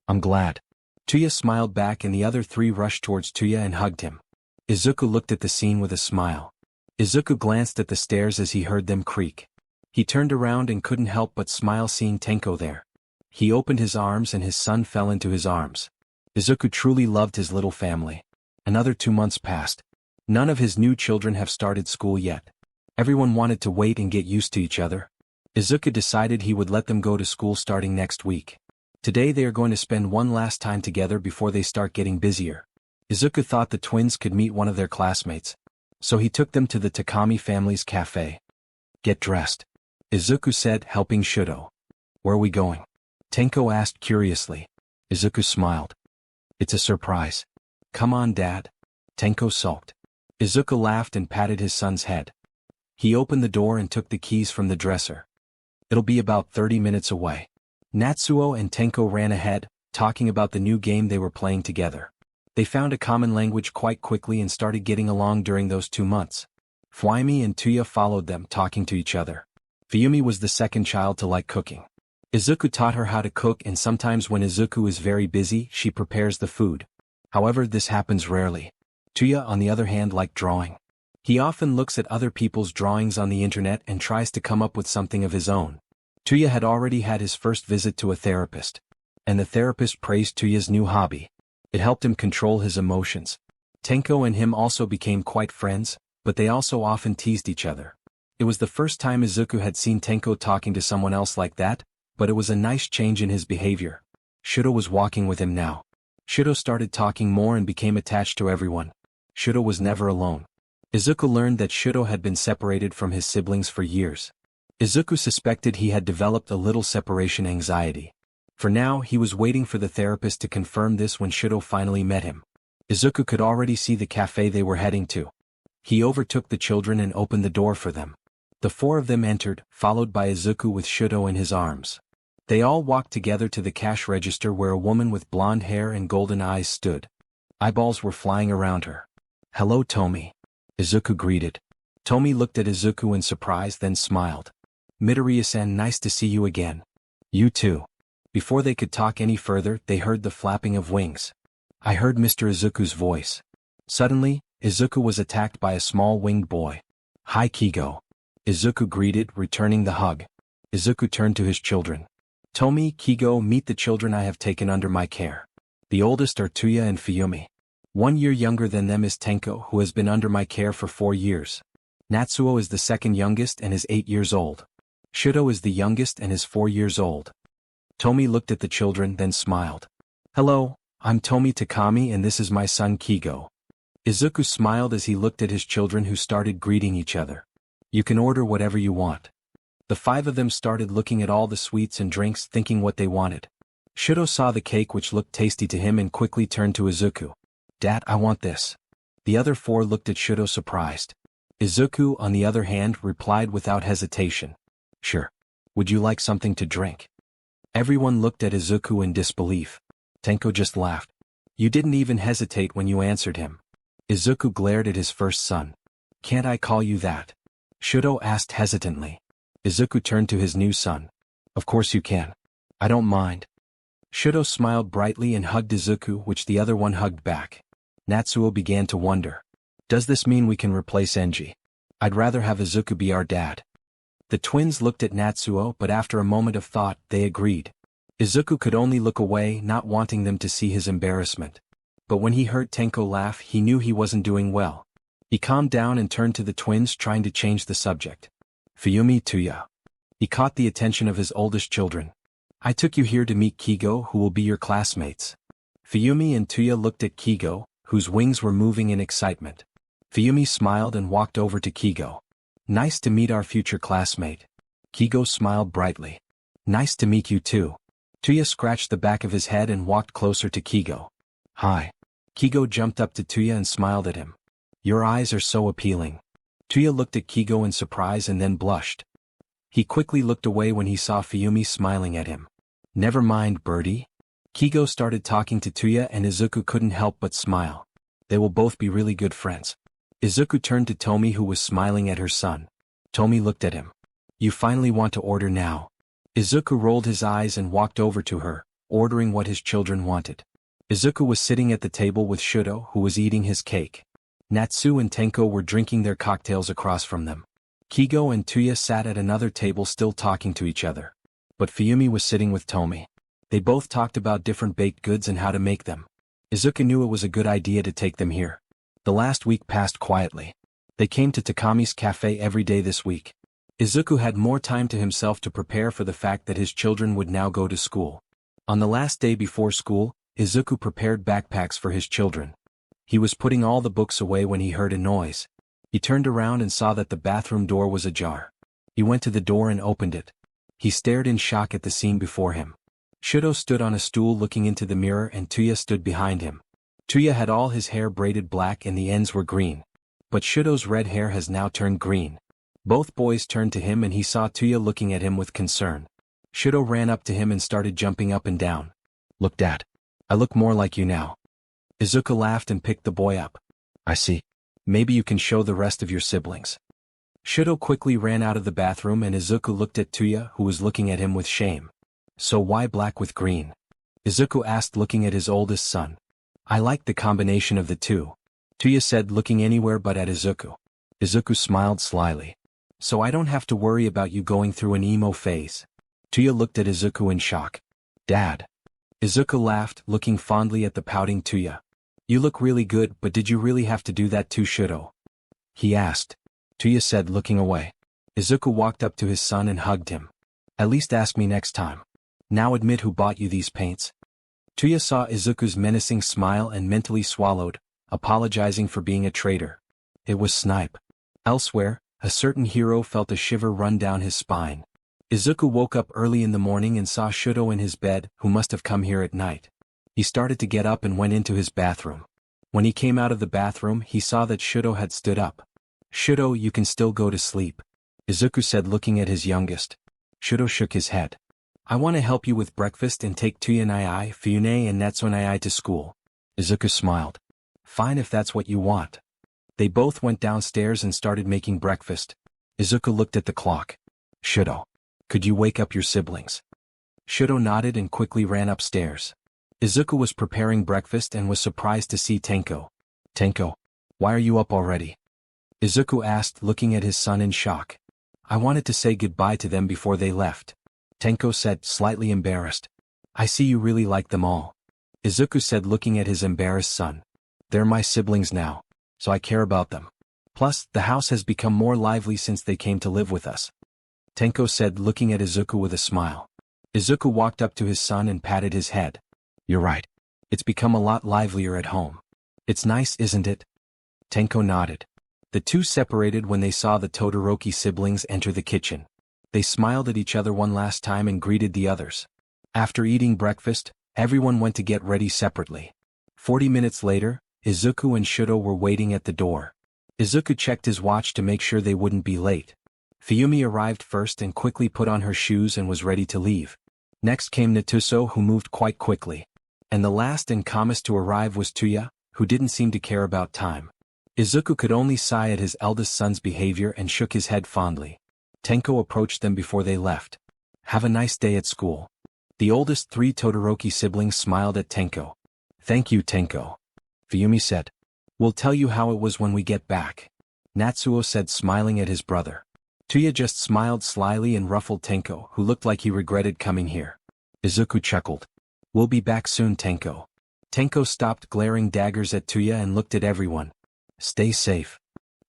I'm glad. Tuya smiled back and the other three rushed towards Tuya and hugged him. Izuku looked at the scene with a smile. Izuku glanced at the stairs as he heard them creak. He turned around and couldn't help but smile seeing Tenko there. He opened his arms and his son fell into his arms. Izuku truly loved his little family. Another 2 months passed. None of his new children have started school yet. Everyone wanted to wait and get used to each other. Izuku decided he would let them go to school starting next week. Today they are going to spend one last time together before they start getting busier. Izuku thought the twins could meet one of their classmates. so he took them to the Takami family's cafe. Get dressed, Izuku said, helping Shudo. Where are we going? Tenko asked curiously. Izuku smiled. It's a surprise. Come on, Dad. Tenko sulked. Izuku laughed and patted his son's head. He opened the door and took the keys from the dresser. It'll be about 30 minutes away. Natsuo and Tenko ran ahead, talking about the new game they were playing together. They found a common language quite quickly and started getting along during those 2 months. Fuyumi and Tuya followed them, talking to each other. Fuyumi was the second child to like cooking. Izuku taught her how to cook, and sometimes when Izuku is very busy, she prepares the food. However, this happens rarely. Tuya, on the other hand, liked drawing. He often looks at other people's drawings on the internet and tries to come up with something of his own. Tuya had already had his first visit to a therapist, and the therapist praised Tuya's new hobby. It helped him control his emotions. Tenko and him also became quite friends, but they also often teased each other. It was the first time Izuku had seen Tenko talking to someone else like that, but it was a nice change in his behavior. Shudo was walking with him now. Shudo started talking more and became attached to everyone. Shudo was never alone. Izuku learned that Shudo had been separated from his siblings for years. Izuku suspected he had developed a little separation anxiety. For now, he was waiting for the therapist to confirm this when Shudo finally met him. Izuku could already see the cafe they were heading to. He overtook the children and opened the door for them. The 4 of them entered, followed by Izuku with Shudo in his arms. They all walked together to the cash register where a woman with blonde hair and golden eyes stood. Eyeballs were flying around her. Hello, Tomi. Izuku greeted. Tomi looked at Izuku in surprise, then smiled. Midoriya-san, nice to see you again. You too. Before they could talk any further, they heard the flapping of wings. I heard Mr. Izuku's voice. Suddenly, Izuku was attacked by a small winged boy. Hi, Kigo. Izuku greeted, returning the hug. Izuku turned to his children. Tomi, Kigo, meet the children I have taken under my care. The oldest are Tuya and Fuyumi. 1 year younger than them is Tenko, who has been under my care for 4 years. Natsuo is the second youngest and is 8 years old. Shudo is the youngest and is 4 years old. Tomi looked at the children, then smiled. Hello, I'm Tomi Takami and this is my son Kigo. Izuku smiled as he looked at his children, who started greeting each other. You can order whatever you want. The 5 of them started looking at all the sweets and drinks, thinking what they wanted. Shudo saw the cake, which looked tasty to him, and quickly turned to Izuku. Dad, I want this. The other 4 looked at Shudo surprised. Izuku, on the other hand, replied without hesitation. Sure. Would you like something to drink? Everyone looked at Izuku in disbelief. Tenko just laughed. You didn't even hesitate when you answered him. Izuku glared at his first son. Can't I call you that? Shudo asked hesitantly. Izuku turned to his new son. Of course you can. I don't mind. Shudo smiled brightly and hugged Izuku, which the other one hugged back. Natsuo began to wonder. Does this mean we can replace Enji? I'd rather have Izuku be our dad. The twins looked at Natsuo, but after a moment of thought, they agreed. Izuku could only look away, not wanting them to see his embarrassment. But when he heard Tenko laugh, he knew he wasn't doing well. He calmed down and turned to the twins, trying to change the subject. Fuyumi, Tuya. He caught the attention of his oldest children. I took you here to meet Kigo, who will be your classmates. Fuyumi and Tuya looked at Kigo, whose wings were moving in excitement. Fuyumi smiled and walked over to Kigo. Nice to meet our future classmate. Kigo smiled brightly. Nice to meet you too. Tuya scratched the back of his head and walked closer to Kigo. Hi. Kigo jumped up to Tuya and smiled at him. Your eyes are so appealing. Tuya looked at Kigo in surprise and then blushed. He quickly looked away when he saw Fuyumi smiling at him. Never mind, birdie. Kigo started talking to Tuya and Izuku couldn't help but smile. They will both be really good friends. Izuku turned to Tomi, who was smiling at her son. Tomi looked at him. You finally want to order now. Izuku rolled his eyes and walked over to her, ordering what his children wanted. Izuku was sitting at the table with Shudo, who was eating his cake. Natsu and Tenko were drinking their cocktails across from them. Kigo and Tuya sat at another table still talking to each other. But Fuyumi was sitting with Tomi. They both talked about different baked goods and how to make them. Izuku knew it was a good idea to take them here. The last week passed quietly. They came to Takami's cafe every day this week. Izuku had more time to himself to prepare for the fact that his children would now go to school. On the last day before school, Izuku prepared backpacks for his children. He was putting all the books away when he heard a noise. He turned around and saw that the bathroom door was ajar. He went to the door and opened it. He stared in shock at the scene before him. Shudo stood on a stool looking into the mirror and Tuya stood behind him. Tuya had all his hair braided black and the ends were green. But Shudo's red hair has now turned green. Both boys turned to him and he saw Tuya looking at him with concern. Shudo ran up to him and started jumping up and down. "Look, Dad. I look more like you now." Izuku laughed and picked the boy up. "I see. Maybe you can show the rest of your siblings." Shudo quickly ran out of the bathroom and Izuku looked at Tuya, who was looking at him with shame. "So why black with green?" Izuku asked, looking at his oldest son. "I like the combination of the two," Tuya said, looking anywhere but at Izuku. Izuku smiled slyly. "So I don't have to worry about you going through an emo phase." Tuya looked at Izuku in shock. "Dad." Izuku laughed, looking fondly at the pouting Tuya. "You look really good, but did you really have to do that too, Shudo?" he asked. Tuya said, looking away. Izuku walked up to his son and hugged him. "At least ask me next time. Now admit who bought you these paints." Tuya saw Izuku's menacing smile and mentally swallowed, apologizing for being a traitor. It was Snipe. Elsewhere, a certain hero felt a shiver run down his spine. Izuku woke up early in the morning and saw Shudo in his bed, who must have come here at night. He started to get up and went into his bathroom. When he came out of the bathroom, he saw that Shudo had stood up. "Shudo, you can still go to sleep," Izuku said, looking at his youngest. Shudo shook his head. "I want to help you with breakfast and take Tuya Nai, Fuyune and Natsuo Nai to school." Izuku smiled. "Fine if that's what you want." They both went downstairs and started making breakfast. Izuku looked at the clock. "Shudo, could you wake up your siblings?" Shudo nodded and quickly ran upstairs. Izuku was preparing breakfast and was surprised to see Tenko. "Tenko, why are you up already?" Izuku asked, looking at his son in shock. "I wanted to say goodbye to them before they left," Tenko said, slightly embarrassed. "I see you really like them all," Izuku said, looking at his embarrassed son. "They're my siblings now, so I care about them. Plus, the house has become more lively since they came to live with us," Tenko said, looking at Izuku with a smile. Izuku walked up to his son and patted his head. "You're right. It's become a lot livelier at home. It's nice, isn't it?" Tenko nodded. The two separated when they saw the Todoroki siblings enter the kitchen. They smiled at each other one last time and greeted the others. After eating breakfast, everyone went to get ready separately. 40 minutes later, Izuku and Shudo were waiting at the door. Izuku checked his watch to make sure they wouldn't be late. Fuyumi arrived first and quickly put on her shoes and was ready to leave. Next came Natsuo, who moved quite quickly. And the last and calmest to arrive was Tuya, who didn't seem to care about time. Izuku could only sigh at his eldest son's behavior and shook his head fondly. Tenko approached them before they left. "Have a nice day at school." The oldest three Todoroki siblings smiled at Tenko. "Thank you, Tenko," Fuyumi said. "We'll tell you how it was when we get back," Natsuo said, smiling at his brother. Tuya just smiled slyly and ruffled Tenko, who looked like he regretted coming here. Izuku chuckled. "We'll be back soon, Tenko." Tenko stopped glaring daggers at Tuya and looked at everyone. "Stay safe."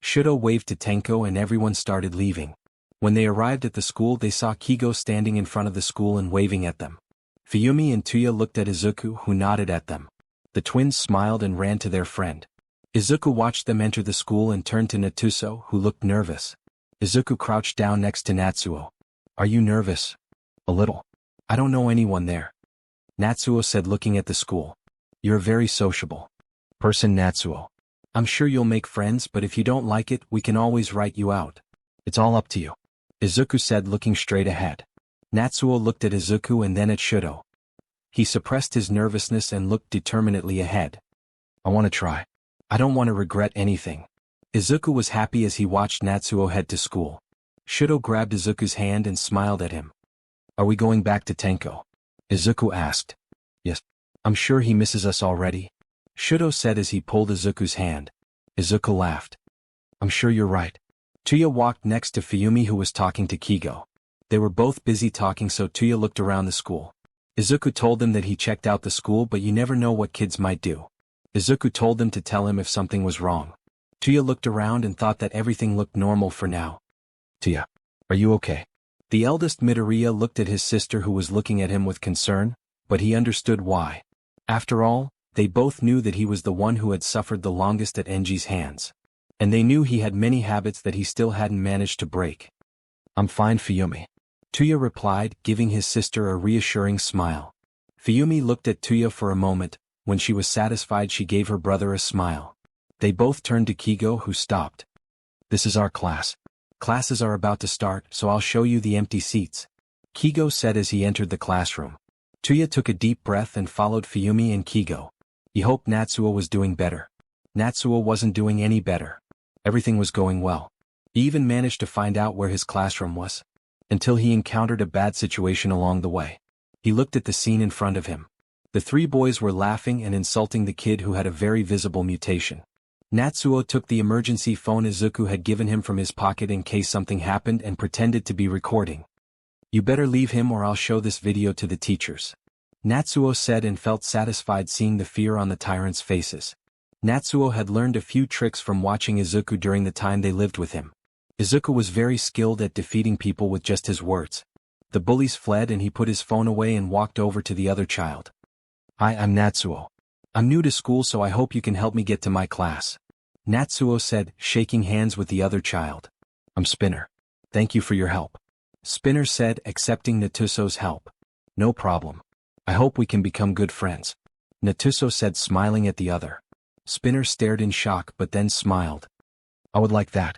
Shudo waved to Tenko and everyone started leaving. When they arrived at the school, they saw Kigo standing in front of the school and waving at them. Fuyumi and Tuya looked at Izuku, who nodded at them. The twins smiled and ran to their friend. Izuku watched them enter the school and turned to Natsuo, who looked nervous. Izuku crouched down next to Natsuo. "Are you nervous?" "A little. I don't know anyone there," Natsuo said, looking at the school. "You're a very sociable person, Natsuo. I'm sure you'll make friends, but if you don't like it, we can always write you out. It's all up to you," Izuku said, looking straight ahead. Natsuo looked at Izuku and then at Shudo. He suppressed his nervousness and looked determinedly ahead. "I want to try. I don't want to regret anything." Izuku was happy as he watched Natsuo head to school. Shudo grabbed Izuku's hand and smiled at him. "Are we going back to Tenko?" Izuku asked. "Yes. I'm sure he misses us already," Shudo said as he pulled Izuku's hand. Izuku laughed. "I'm sure you're right." Tuya walked next to Fuyumi, who was talking to Kigo. They were both busy talking, so Tuya looked around the school. Izuku told them that he checked out the school, but you never know what kids might do. Izuku told them to tell him if something was wrong. Tuya looked around and thought that everything looked normal for now. "Tuya, are you okay?" The eldest Midoriya looked at his sister, who was looking at him with concern, but he understood why. After all, they both knew that he was the one who had suffered the longest at Enji's hands. and they knew he had many habits that he still hadn't managed to break. "I'm fine, Fuyumi," Tuya replied, giving his sister a reassuring smile. Fuyumi looked at Tuya for a moment. When she was satisfied, she gave her brother a smile. They both turned to Kigo, who stopped. "This is our class. Classes are about to start, so I'll show you the empty seats," Kigo said as he entered the classroom. Tuya took a deep breath and followed Fuyumi and Kigo. He hoped Natsuo was doing better. Natsuo wasn't doing any better. Everything was going well. He even managed to find out where his classroom was. Until he encountered a bad situation along the way. He looked at the scene in front of him. The three boys were laughing and insulting the kid who had a very visible mutation. Natsuo took the emergency phone Izuku had given him from his pocket in case something happened and pretended to be recording. "You better leave him or I'll show this video to the teachers," Natsuo said, and felt satisfied seeing the fear on the tyrants' faces. Natsuo had learned a few tricks from watching Izuku during the time they lived with him. Izuku was very skilled at defeating people with just his words. The bullies fled and he put his phone away and walked over to the other child. "Hi, I'm Natsuo. I'm new to school, so I hope you can help me get to my class," Natsuo said, shaking hands with the other child. "I'm Spinner. Thank you for your help," Spinner said, accepting Natsuo's help. "No problem. I hope we can become good friends," Natsuo said, smiling at the other. Spinner stared in shock but then smiled. "I would like that."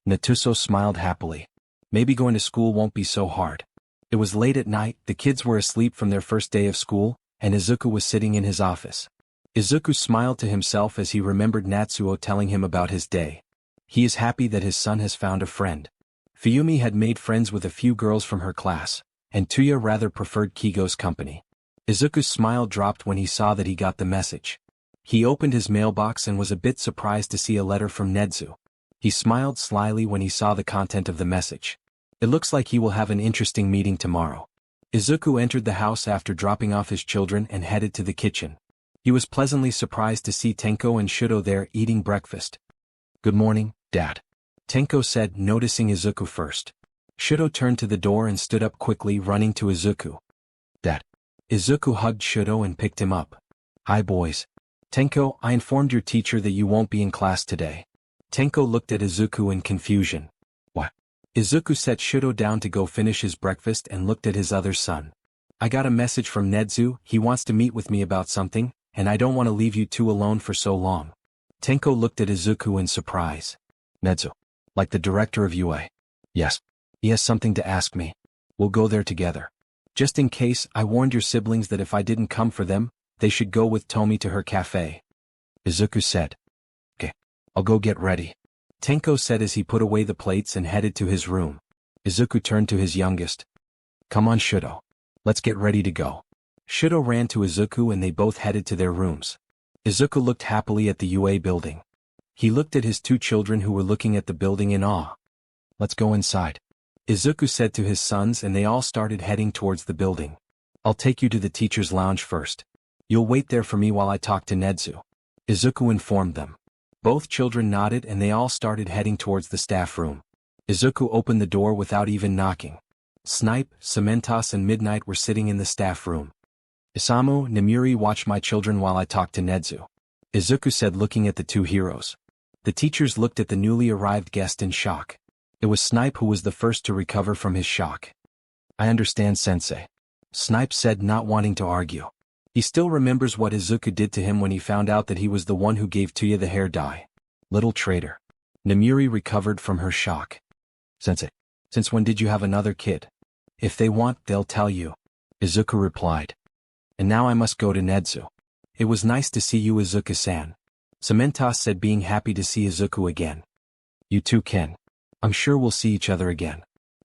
Natsuo smiled happily. "Maybe going to school won't be so hard." It was late at night, the kids were asleep from their first day of school, and Izuku was sitting in his office. Izuku smiled to himself as he remembered Natsuo telling him about his day. He is happy that his son has found a friend. Fuyumi had made friends with a few girls from her class, and Tuya rather preferred Kigo's company. Izuku's smile dropped when he saw that he got the message. He opened his mailbox and was a bit surprised to see a letter from Nedzu. He smiled slyly when he saw the content of the message. It looks like he will have an interesting meeting tomorrow. Izuku entered the house after dropping off his children and headed to the kitchen. He was pleasantly surprised to see Tenko and Shudo there eating breakfast. "Good morning, Dad," Tenko said, noticing Izuku first. Shudo turned to the door and stood up quickly, running to Izuku. "Dad." Izuku hugged Shudo and picked him up. "Hi, boys. Tenko, I informed your teacher that you won't be in class today." Tenko looked at Izuku in confusion. "What?" Izuku set Shudo down to go finish his breakfast and looked at his other son. "I got a message from Nedzu. He wants to meet with me about something, and I don't want to leave you two alone for so long." Tenko looked at Izuku in surprise. "Nedzu? Like the director of UA?" "Yes. He has something to ask me. We'll go there together. Just in case, I warned your siblings that if I didn't come for them, they should go with Tomi to her cafe," Izuku said. "Okay. I'll go get ready," Tenko said as he put away the plates and headed to his room. Izuku turned to his youngest. "Come on, Shudo. Let's get ready to go." Shudo ran to Izuku and they both headed to their rooms. Izuku looked happily at the UA building. He looked at his two children who were looking at the building in awe. "Let's go inside," Izuku said to his sons, and they all started heading towards the building. "I'll take you to the teacher's lounge first. You'll wait there for me while I talk to Nedzu," Izuku informed them. Both children nodded and they all started heading towards the staff room. Izuku opened the door without even knocking. Snipe, Cementos and Midnight were sitting in the staff room. "Isamu, Namuri, watch my children while I talk to Nedzu," Izuku said, looking at the two heroes. The teachers looked at the newly arrived guest in shock. It was Snipe who was the first to recover from his shock. "I understand, Sensei," Snipe said, not wanting to argue. He still remembers what Izuku did to him when he found out that he was the one who gave Tuya the hair dye. Little traitor. Namuri recovered from her shock. "Sensei, since when did you have another kid?" "If they want, they'll tell you," Izuku replied. "And now I must go to Nedzu." "It was nice to see you, Izuku-san," Cementos said, being happy to see Izuku again. "You too, Ken. I'm sure we'll see each other again,"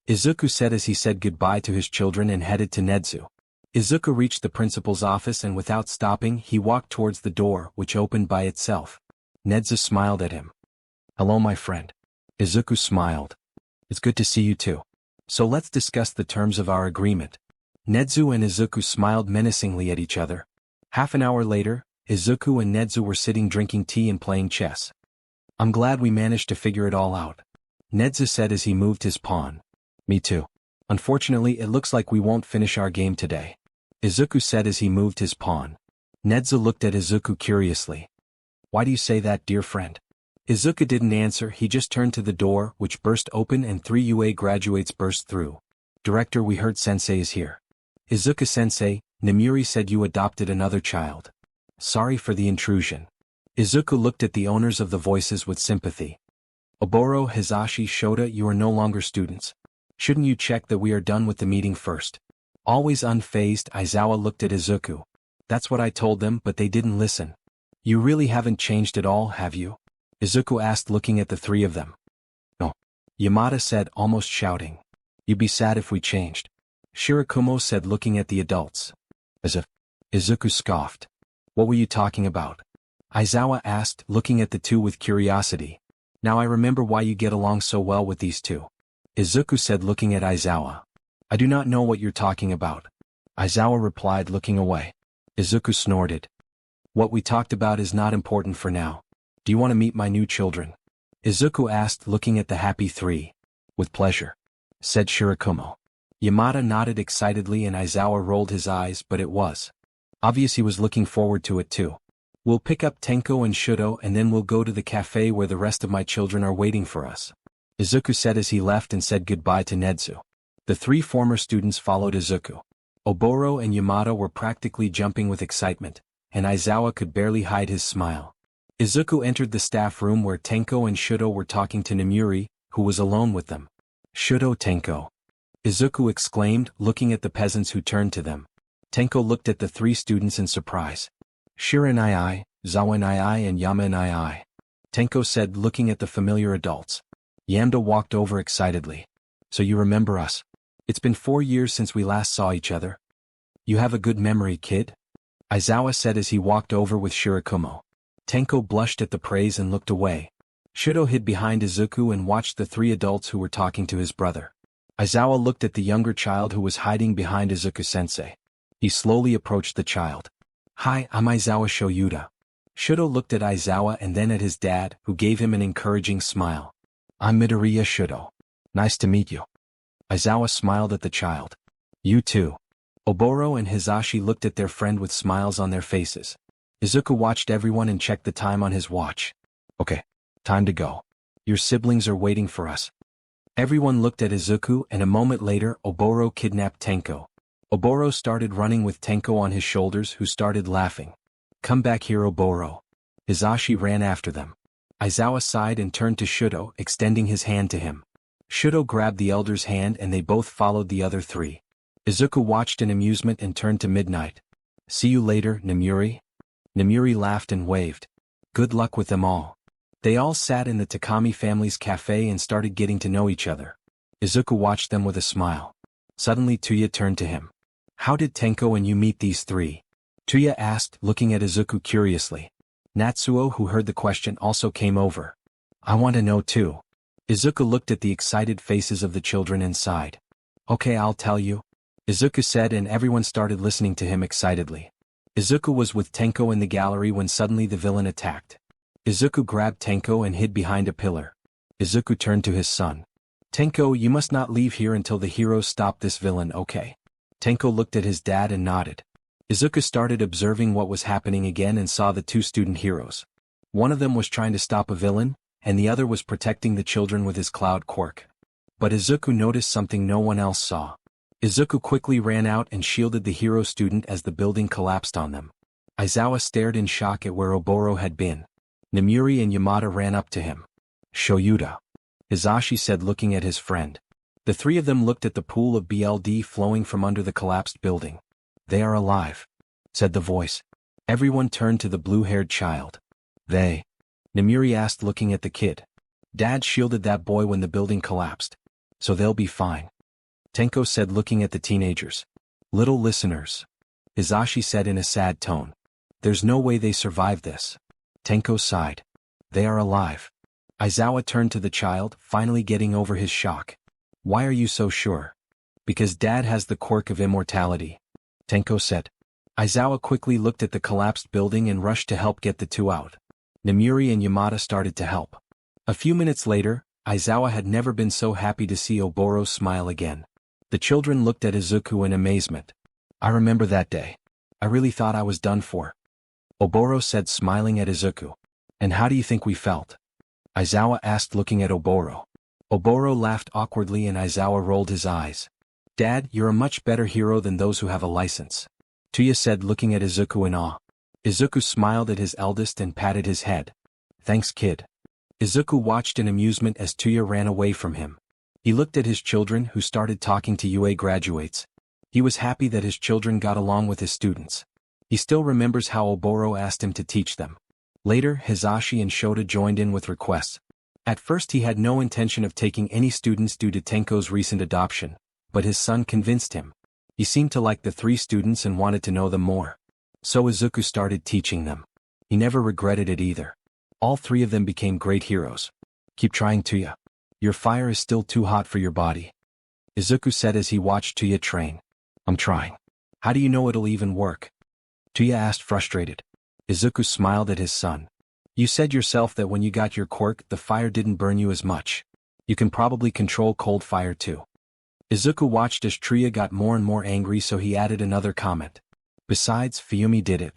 Izuku said as he said goodbye to his children and headed to Nedzu. Izuku reached the principal's office and without stopping, he walked towards the door, which opened by itself. Nedzu smiled at him. "Hello, my friend." Izuku smiled. "It's good to see you too. So let's discuss the terms of our agreement." Nedzu and Izuku smiled menacingly at each other. Half an hour later, Izuku and Nedzu were sitting drinking tea and playing chess. "I'm glad we managed to figure it all out," Nedzu said as he moved his pawn. "Me too. Unfortunately, it looks like we won't finish our game today," Izuku said as he moved his pawn. Nedzu looked at Izuku curiously. "Why do you say that, dear friend?" Izuku didn't answer, he just turned to the door, which burst open and 3 UA graduates burst through. Director, we heard Sensei is here. Izuku-sensei, Namuri said you adopted another child. Sorry for the intrusion. Izuku looked at the owners of the voices with sympathy. Oboro, Hizashi, Shota, you are no longer students. Shouldn't you check that we are done with the meeting first? Always unfazed, Aizawa looked at Izuku. That's what I told them, but they didn't listen. You really haven't changed at all, have you? Izuku asked, looking at the 3 of them. No. Yamada said, almost shouting. You'd be sad if we changed. Shirakumo said, looking at the adults. As if. Izuku scoffed. What were you talking about? Aizawa asked, looking at the 2 with curiosity. Now I remember why you get along so well with these 2. Izuku said, looking at Aizawa. I do not know what you're talking about. Aizawa replied, looking away. Izuku snorted. What we talked about is not important for now. Do you want to meet my new children? Izuku asked, looking at the happy 3. With pleasure, said Shirakumo. Yamada nodded excitedly and Aizawa rolled his eyes, but it was obvious he was looking forward to it too. We'll pick up Tenko and Shudo and then we'll go to the cafe where the rest of my children are waiting for us. Izuku said as he left and said goodbye to Nedzu. The 3 former students followed Izuku. Oboro and Yamada were practically jumping with excitement, and Aizawa could barely hide his smile. Izuku entered the staff room where Tenko and Shudo were talking to Namuri, who was alone with them. Shudo, Tenko. Izuku exclaimed, looking at the peasants who turned to them. Tenko looked at the 3 students in surprise. Shiranai, Zawanai and Yamanai. Tenko said, looking at the familiar adults. Yamda walked over excitedly. So you remember us? It's been 4 years since we last saw each other. You have a good memory, kid? Aizawa said as he walked over with Shirakumo. Tenko blushed at the praise and looked away. Shudo hid behind Izuku and watched the 3 adults who were talking to his brother. Aizawa looked at the younger child who was hiding behind Izuku-sensei. He slowly approached the child. Hi, I'm Aizawa Shoyuda. Shudo looked at Aizawa and then at his dad, who gave him an encouraging smile. I'm Midoriya Shudo. Nice to meet you. Aizawa smiled at the child. You too. Oboro and Hizashi looked at their friend with smiles on their faces. Izuku watched everyone and checked the time on his watch. Okay, time to go. Your siblings are waiting for us. Everyone looked at Izuku and a moment later Oboro kidnapped Tenko. Oboro started running with Tenko on his shoulders, who started laughing. Come back here, Oboro. Hizashi ran after them. Aizawa sighed and turned to Shudo, extending his hand to him. Shudo grabbed the elder's hand and they both followed the other 3. Izuku watched in amusement and turned to Midnight. See you later, Namuri. Namuri laughed and waved. Good luck with them all. They all sat in the Takami family's cafe and started getting to know each other. Izuku watched them with a smile. Suddenly Tuya turned to him. How did Tenko and you meet these 3? Tuya asked, looking at Izuku curiously. Natsuo, who heard the question, also came over. I want to know too. Izuku looked at the excited faces of the children and sighed. Okay, I'll tell you. Izuku said and everyone started listening to him excitedly. Izuku was with Tenko in the gallery when suddenly the villain attacked. Izuku grabbed Tenko and hid behind a pillar. Izuku turned to his son. Tenko, you must not leave here until the heroes stop this villain, okay? Tenko looked at his dad and nodded. Izuku started observing what was happening again and saw the 2 student heroes. One of them was trying to stop a villain, and the other was protecting the children with his cloud quirk. But Izuku noticed something no one else saw. Izuku quickly ran out and shielded the hero student as the building collapsed on them. Aizawa stared in shock at where Oboro had been. Namuri and Yamada ran up to him. Shoyuda. Hizashi said, looking at his friend. The 3 of them looked at the pool of BLD flowing from under the collapsed building. They are alive, said the voice. Everyone turned to the blue-haired child. They? Namuri asked, looking at the kid. Dad shielded that boy when the building collapsed. So they'll be fine. Tenko said, looking at the teenagers. Little listeners. Hizashi said in a sad tone. There's no way they survived this. Tenko sighed. They are alive. Aizawa turned to the child, finally getting over his shock. Why are you so sure? Because Dad has the quirk of immortality. Tenko said. Aizawa quickly looked at the collapsed building and rushed to help get the 2 out. Namuri and Yamada started to help. A few minutes later, Aizawa had never been so happy to see Oboro smile again. The children looked at Izuku in amazement. I remember that day. I really thought I was done for. Oboro said, smiling at Izuku. And how do you think we felt? Aizawa asked looking at Oboro. Oboro laughed awkwardly and Aizawa rolled his eyes. Dad, you're a much better hero than those who have a license. Tuya said looking at Izuku in awe. Izuku smiled at his eldest and patted his head. Thanks kid. Izuku watched in amusement as Tuya ran away from him. He looked at his children who started talking to UA graduates. He was happy that his children got along with his students. He still remembers how Oboro asked him to teach them. Later, Hizashi and Shota joined in with requests. At first he had no intention of taking any students due to Tenko's recent adoption, but his son convinced him. He seemed to like the 3 students and wanted to know them more. So Izuku started teaching them. He never regretted it either. All 3 of them became great heroes. Keep trying Tuya. Your fire is still too hot for your body. Izuku said as he watched Tuya train. I'm trying. How do you know it'll even work? Tuya asked frustrated. Izuku smiled at his son. You said yourself that when you got your quirk the fire didn't burn you as much. You can probably control cold fire too. Izuku watched as Tuya got more and more angry so he added another comment. Besides, Fuyumi did it.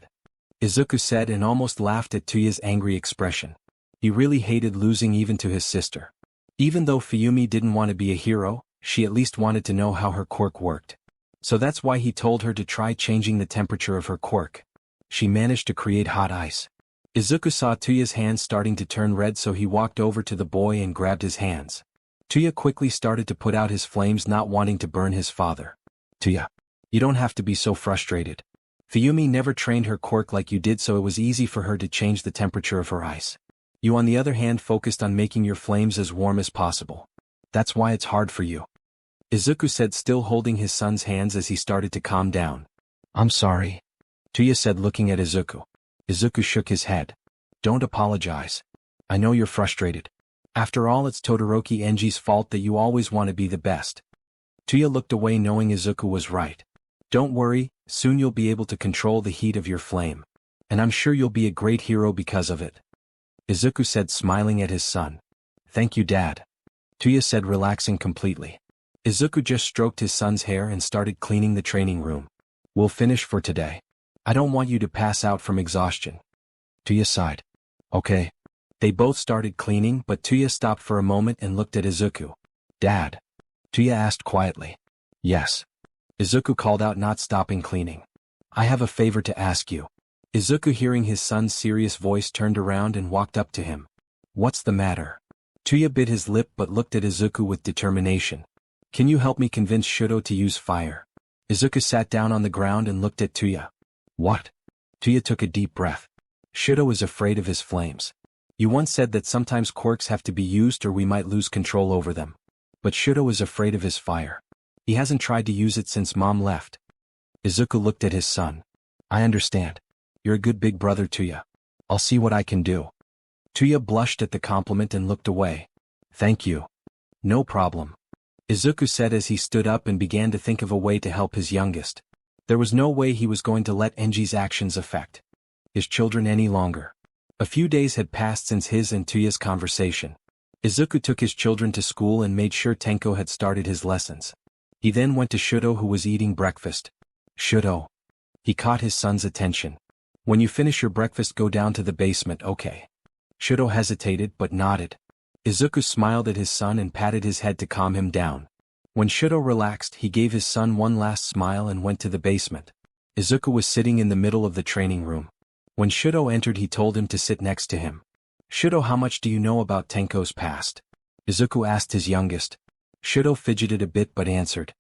Izuku said and almost laughed at Tuya's angry expression. He really hated losing even to his sister. Even though Fuyumi didn't want to be a hero, she at least wanted to know how her quirk worked. So that's why he told her to try changing the temperature of her quirk. She managed to create hot ice. Izuku saw Tuya's hands starting to turn red so he walked over to the boy and grabbed his hands. Tuya quickly started to put out his flames not wanting to burn his father. Tuya, you don't have to be so frustrated. Fuyumi never trained her quirk like you did so it was easy for her to change the temperature of her ice. You on the other hand focused on making your flames as warm as possible. That's why it's hard for you. Izuku said still holding his son's hands as he started to calm down. I'm sorry. Tuya said looking at Izuku. Izuku shook his head. Don't apologize. I know you're frustrated. After all it's Todoroki Enji's fault that you always want to be the best. Tuya looked away knowing Izuku was right. Don't worry, soon you'll be able to control the heat of your flame. And I'm sure you'll be a great hero because of it. Izuku said smiling at his son. Thank you Dad. Tuya said relaxing completely. Izuku just stroked his son's hair and started cleaning the training room. We'll finish for today. I don't want you to pass out from exhaustion. Tuya sighed. Okay. They both started cleaning but Tuya stopped for a moment and looked at Izuku. Dad. Tuya asked quietly. Yes. Izuku called out not stopping cleaning. I have a favor to ask you. Izuku hearing his son's serious voice turned around and walked up to him. What's the matter? Tuya bit his lip but looked at Izuku with determination. Can you help me convince Shudo to use fire? Izuku sat down on the ground and looked at Tuya. What? Tuya took a deep breath. Shudo is afraid of his flames. You once said that sometimes quirks have to be used or we might lose control over them. But Shudo is afraid of his fire. He hasn't tried to use it since Mom left. Izuku looked at his son. I understand. You're a good big brother Tuya. I'll see what I can do. Tuya blushed at the compliment and looked away. Thank you. No problem. Izuku said as he stood up and began to think of a way to help his youngest. There was no way he was going to let Enji's actions affect his children any longer. A few days had passed since his and Tuya's conversation. Izuku took his children to school and made sure Tenko had started his lessons. He then went to Shudo who was eating breakfast. Shudo. He caught his son's attention. When you finish your breakfast go down to the basement, okay? Shudo hesitated but nodded. Izuku smiled at his son and patted his head to calm him down. When Shudo relaxed he gave his son one last smile and went to the basement. Izuku was sitting in the middle of the training room. When Shudo entered he told him to sit next to him. Shudo, how much do you know about Tenko's past? Izuku asked his youngest. Shudo fidgeted a bit but answered.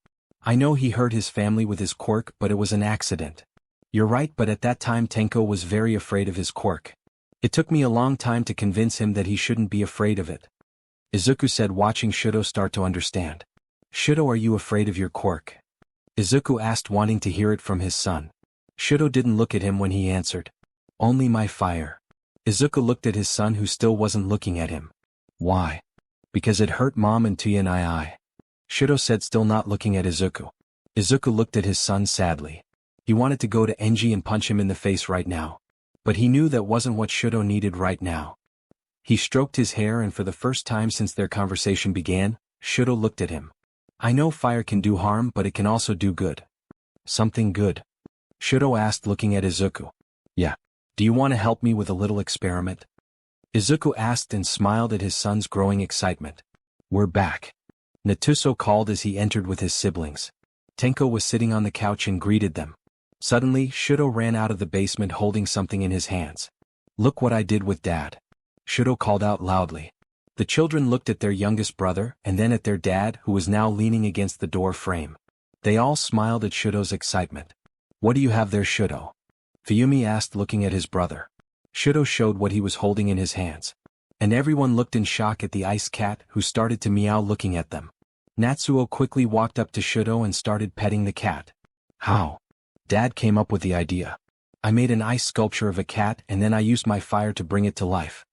I know he hurt his family with his quirk but it was an accident. You're right but at that time Tenko was very afraid of his quirk. It took me a long time to convince him that he shouldn't be afraid of it. Izuku said watching Shudo start to understand. Shudo, are you afraid of your quirk? Izuku asked wanting to hear it from his son. Shudo didn't look at him when he answered. Only my fire. Izuku looked at his son who still wasn't looking at him. Why? Because it hurt Mom and Tuya and I. Shudo said still not looking at Izuku. Izuku looked at his son sadly. He wanted to go to Enji and punch him in the face right now. But he knew that wasn't what Shudo needed right now. He stroked his hair and for the first time since their conversation began, Shudo looked at him. I know fire can do harm but it can also do good. Something good? Shudo asked looking at Izuku. Yeah. Do you want to help me with a little experiment? Izuku asked and smiled at his son's growing excitement. We're back. Natsuo called as he entered with his siblings. Tenko was sitting on the couch and greeted them. Suddenly, Shudo ran out of the basement holding something in his hands. Look what I did with Dad. Shudo called out loudly. The children looked at their youngest brother and then at their dad, who was now leaning against the door frame. They all smiled at Shudo's excitement. What do you have there, Shudo? Fuyumi asked, looking at his brother. Shudo showed what he was holding in his hands. And everyone looked in shock at the ice cat, who started to meow looking at them. Natsuo quickly walked up to Shudo and started petting the cat. How? Dad came up with the idea. I made an ice sculpture of a cat and then I used my fire to bring it to life.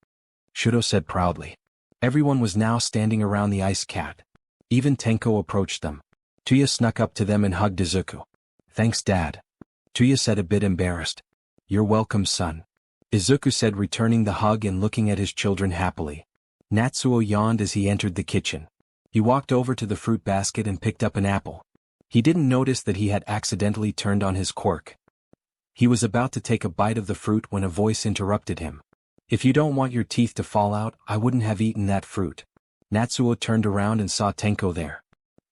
Shudo said proudly. Everyone was now standing around the ice cat. Even Tenko approached them. Tuya snuck up to them and hugged Izuku. Thanks, Dad. Tuya said, a bit embarrassed. You're welcome, son. Izuku said, returning the hug and looking at his children happily. Natsuo yawned as he entered the kitchen. He walked over to the fruit basket and picked up an apple. He didn't notice that he had accidentally turned on his quirk. He was about to take a bite of the fruit when a voice interrupted him. If you don't want your teeth to fall out, I wouldn't have eaten that fruit. Natsuo turned around and saw Tenko there.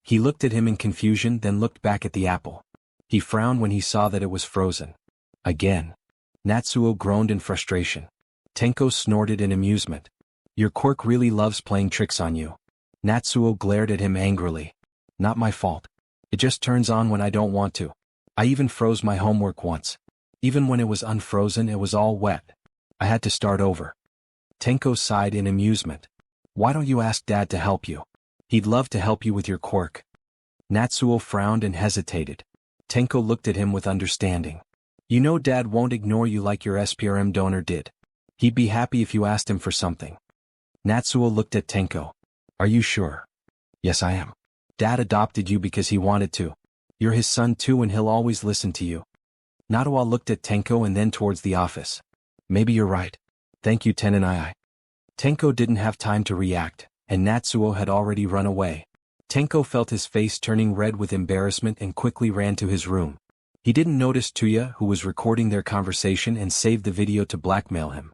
He looked at him in confusion, then looked back at the apple. He frowned when he saw that it was frozen. Again. Natsuo groaned in frustration. Tenko snorted in amusement. Your quirk really loves playing tricks on you. Natsuo glared at him angrily. Not my fault. It just turns on when I don't want to. I even froze my homework once. Even when it was unfrozen, it was all wet. I had to start over. Tenko sighed in amusement. Why don't you ask Dad to help you? He'd love to help you with your quirk. Natsuo frowned and hesitated. Tenko looked at him with understanding. You know Dad won't ignore you like your SPRM donor did. He'd be happy if you asked him for something. Natsuo looked at Tenko. Are you sure? Yes, I am. Dad adopted you because he wanted to. You're his son too and he'll always listen to you. Natsuo looked at Tenko and then towards the office. Maybe you're right. Thank you, Tenai. Tenko didn't have time to react, and Natsuo had already run away. Tenko felt his face turning red with embarrassment and quickly ran to his room. He didn't notice Tuya, who was recording their conversation and saved the video to blackmail him.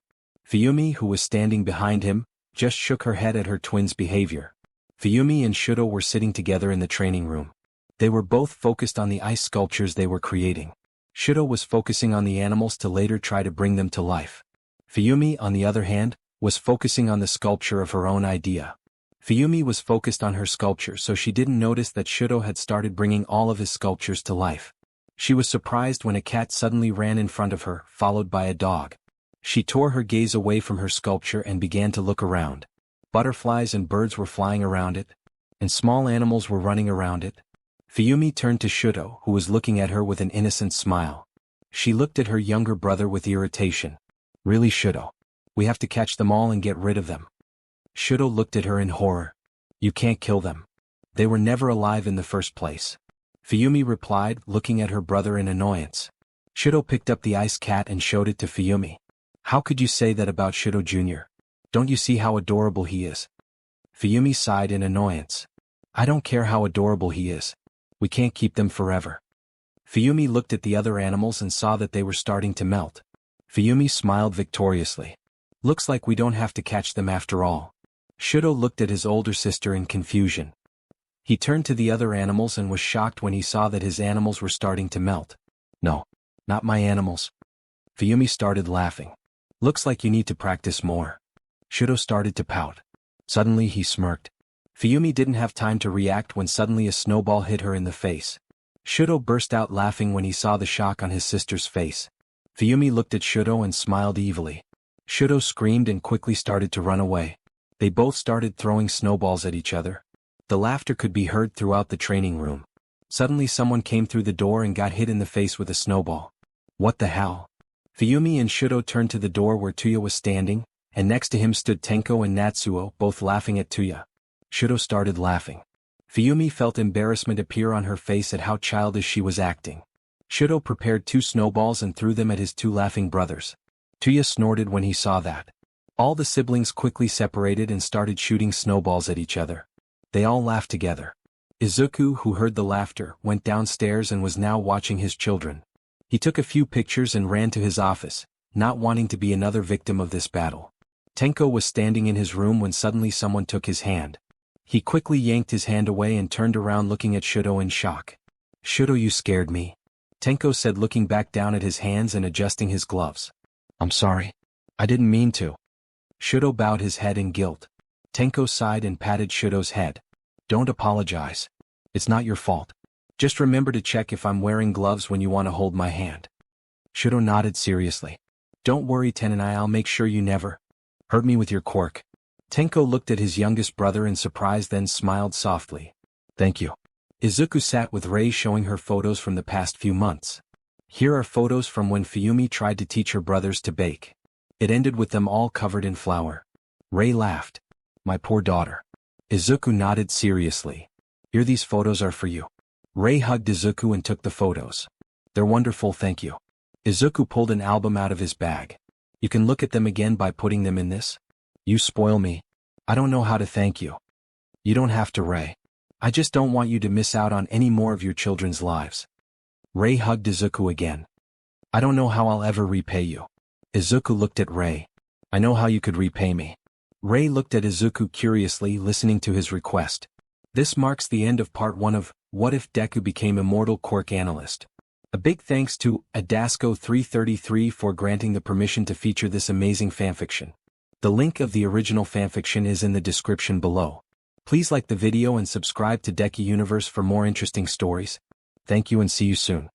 Fuyumi, who was standing behind him, just shook her head at her twin's behavior. Fuyumi and Shudo were sitting together in the training room. They were both focused on the ice sculptures they were creating. Shudo was focusing on the animals to later try to bring them to life. Fuyumi, on the other hand, was focusing on the sculpture of her own idea. Fuyumi was focused on her sculpture, so she didn't notice that Shudo had started bringing all of his sculptures to life. She was surprised when a cat suddenly ran in front of her, followed by a dog. She tore her gaze away from her sculpture and began to look around. Butterflies and birds were flying around it, and small animals were running around it. Fuyumi turned to Shudo, who was looking at her with an innocent smile. She looked at her younger brother with irritation. Really, Shudo? We have to catch them all and get rid of them. Shudo looked at her in horror. You can't kill them. They were never alive in the first place. Fuyumi replied, looking at her brother in annoyance. Shudo picked up the ice cat and showed it to Fuyumi. How could you say that about Shudo Jr.? Don't you see how adorable he is? Fuyumi sighed in annoyance. I don't care how adorable he is. We can't keep them forever. Fuyumi looked at the other animals and saw that they were starting to melt. Fuyumi smiled victoriously. Looks like we don't have to catch them after all. Shudo looked at his older sister in confusion. He turned to the other animals and was shocked when he saw that his animals were starting to melt. No, not my animals. Fuyumi started laughing. Looks like you need to practice more. Shudo started to pout. Suddenly he smirked. Fuyumi didn't have time to react when suddenly a snowball hit her in the face. Shudo burst out laughing when he saw the shock on his sister's face. Fuyumi looked at Shudo and smiled evilly. Shudo screamed and quickly started to run away. They both started throwing snowballs at each other. The laughter could be heard throughout the training room. Suddenly someone came through the door and got hit in the face with a snowball. What the hell? Fuyumi and Shudo turned to the door where Tuya was standing, and next to him stood Tenko and Natsuo, both laughing at Tuya. Shudo started laughing. Fuyumi felt embarrassment appear on her face at how childish she was acting. Shudo prepared 2 snowballs and threw them at his 2 laughing brothers. Tuya snorted when he saw that. All the siblings quickly separated and started shooting snowballs at each other. They all laughed together. Izuku, who heard the laughter, went downstairs and was now watching his children. He took a few pictures and ran to his office, not wanting to be another victim of this battle. Tenko was standing in his room when suddenly someone took his hand. He quickly yanked his hand away and turned around looking at Shudo in shock. "Shudo, you scared me," Tenko said, looking back down at his hands and adjusting his gloves. "I'm sorry. I didn't mean to." Shudo bowed his head in guilt. Tenko sighed and patted Shudo's head. "Don't apologize. It's not your fault. Just remember to check if I'm wearing gloves when you want to hold my hand." Shudo nodded seriously. "Don't worry, Tenai, I'll make sure you never hurt me with your quirk." Tenko looked at his youngest brother in surprise, then smiled softly. "Thank you." Izuku sat with Rei, showing her photos from the past few months. Here are photos from when Fuyumi tried to teach her brothers to bake. It ended with them all covered in flour. Rei laughed. "My poor daughter." Izuku nodded seriously. "Here, these photos are for you." Rei hugged Izuku and took the photos. "They're wonderful, thank you." Izuku pulled an album out of his bag. "You can look at them again by putting them in this." "You spoil me. I don't know how to thank you." "You don't have to, Rei. I just don't want you to miss out on any more of your children's lives." Rei hugged Izuku again. "I don't know how I'll ever repay you." Izuku looked at Rei. "I know how you could repay me." Rei looked at Izuku curiously, listening to his request. This marks the end of part 1 of What If Deku Became Immortal Quirk Analyst. A big thanks to Adasco333 for granting the permission to feature this amazing fanfiction. The link of the original fanfiction is in the description below. Please like the video and subscribe to Deku Universe for more interesting stories. Thank you and see you soon.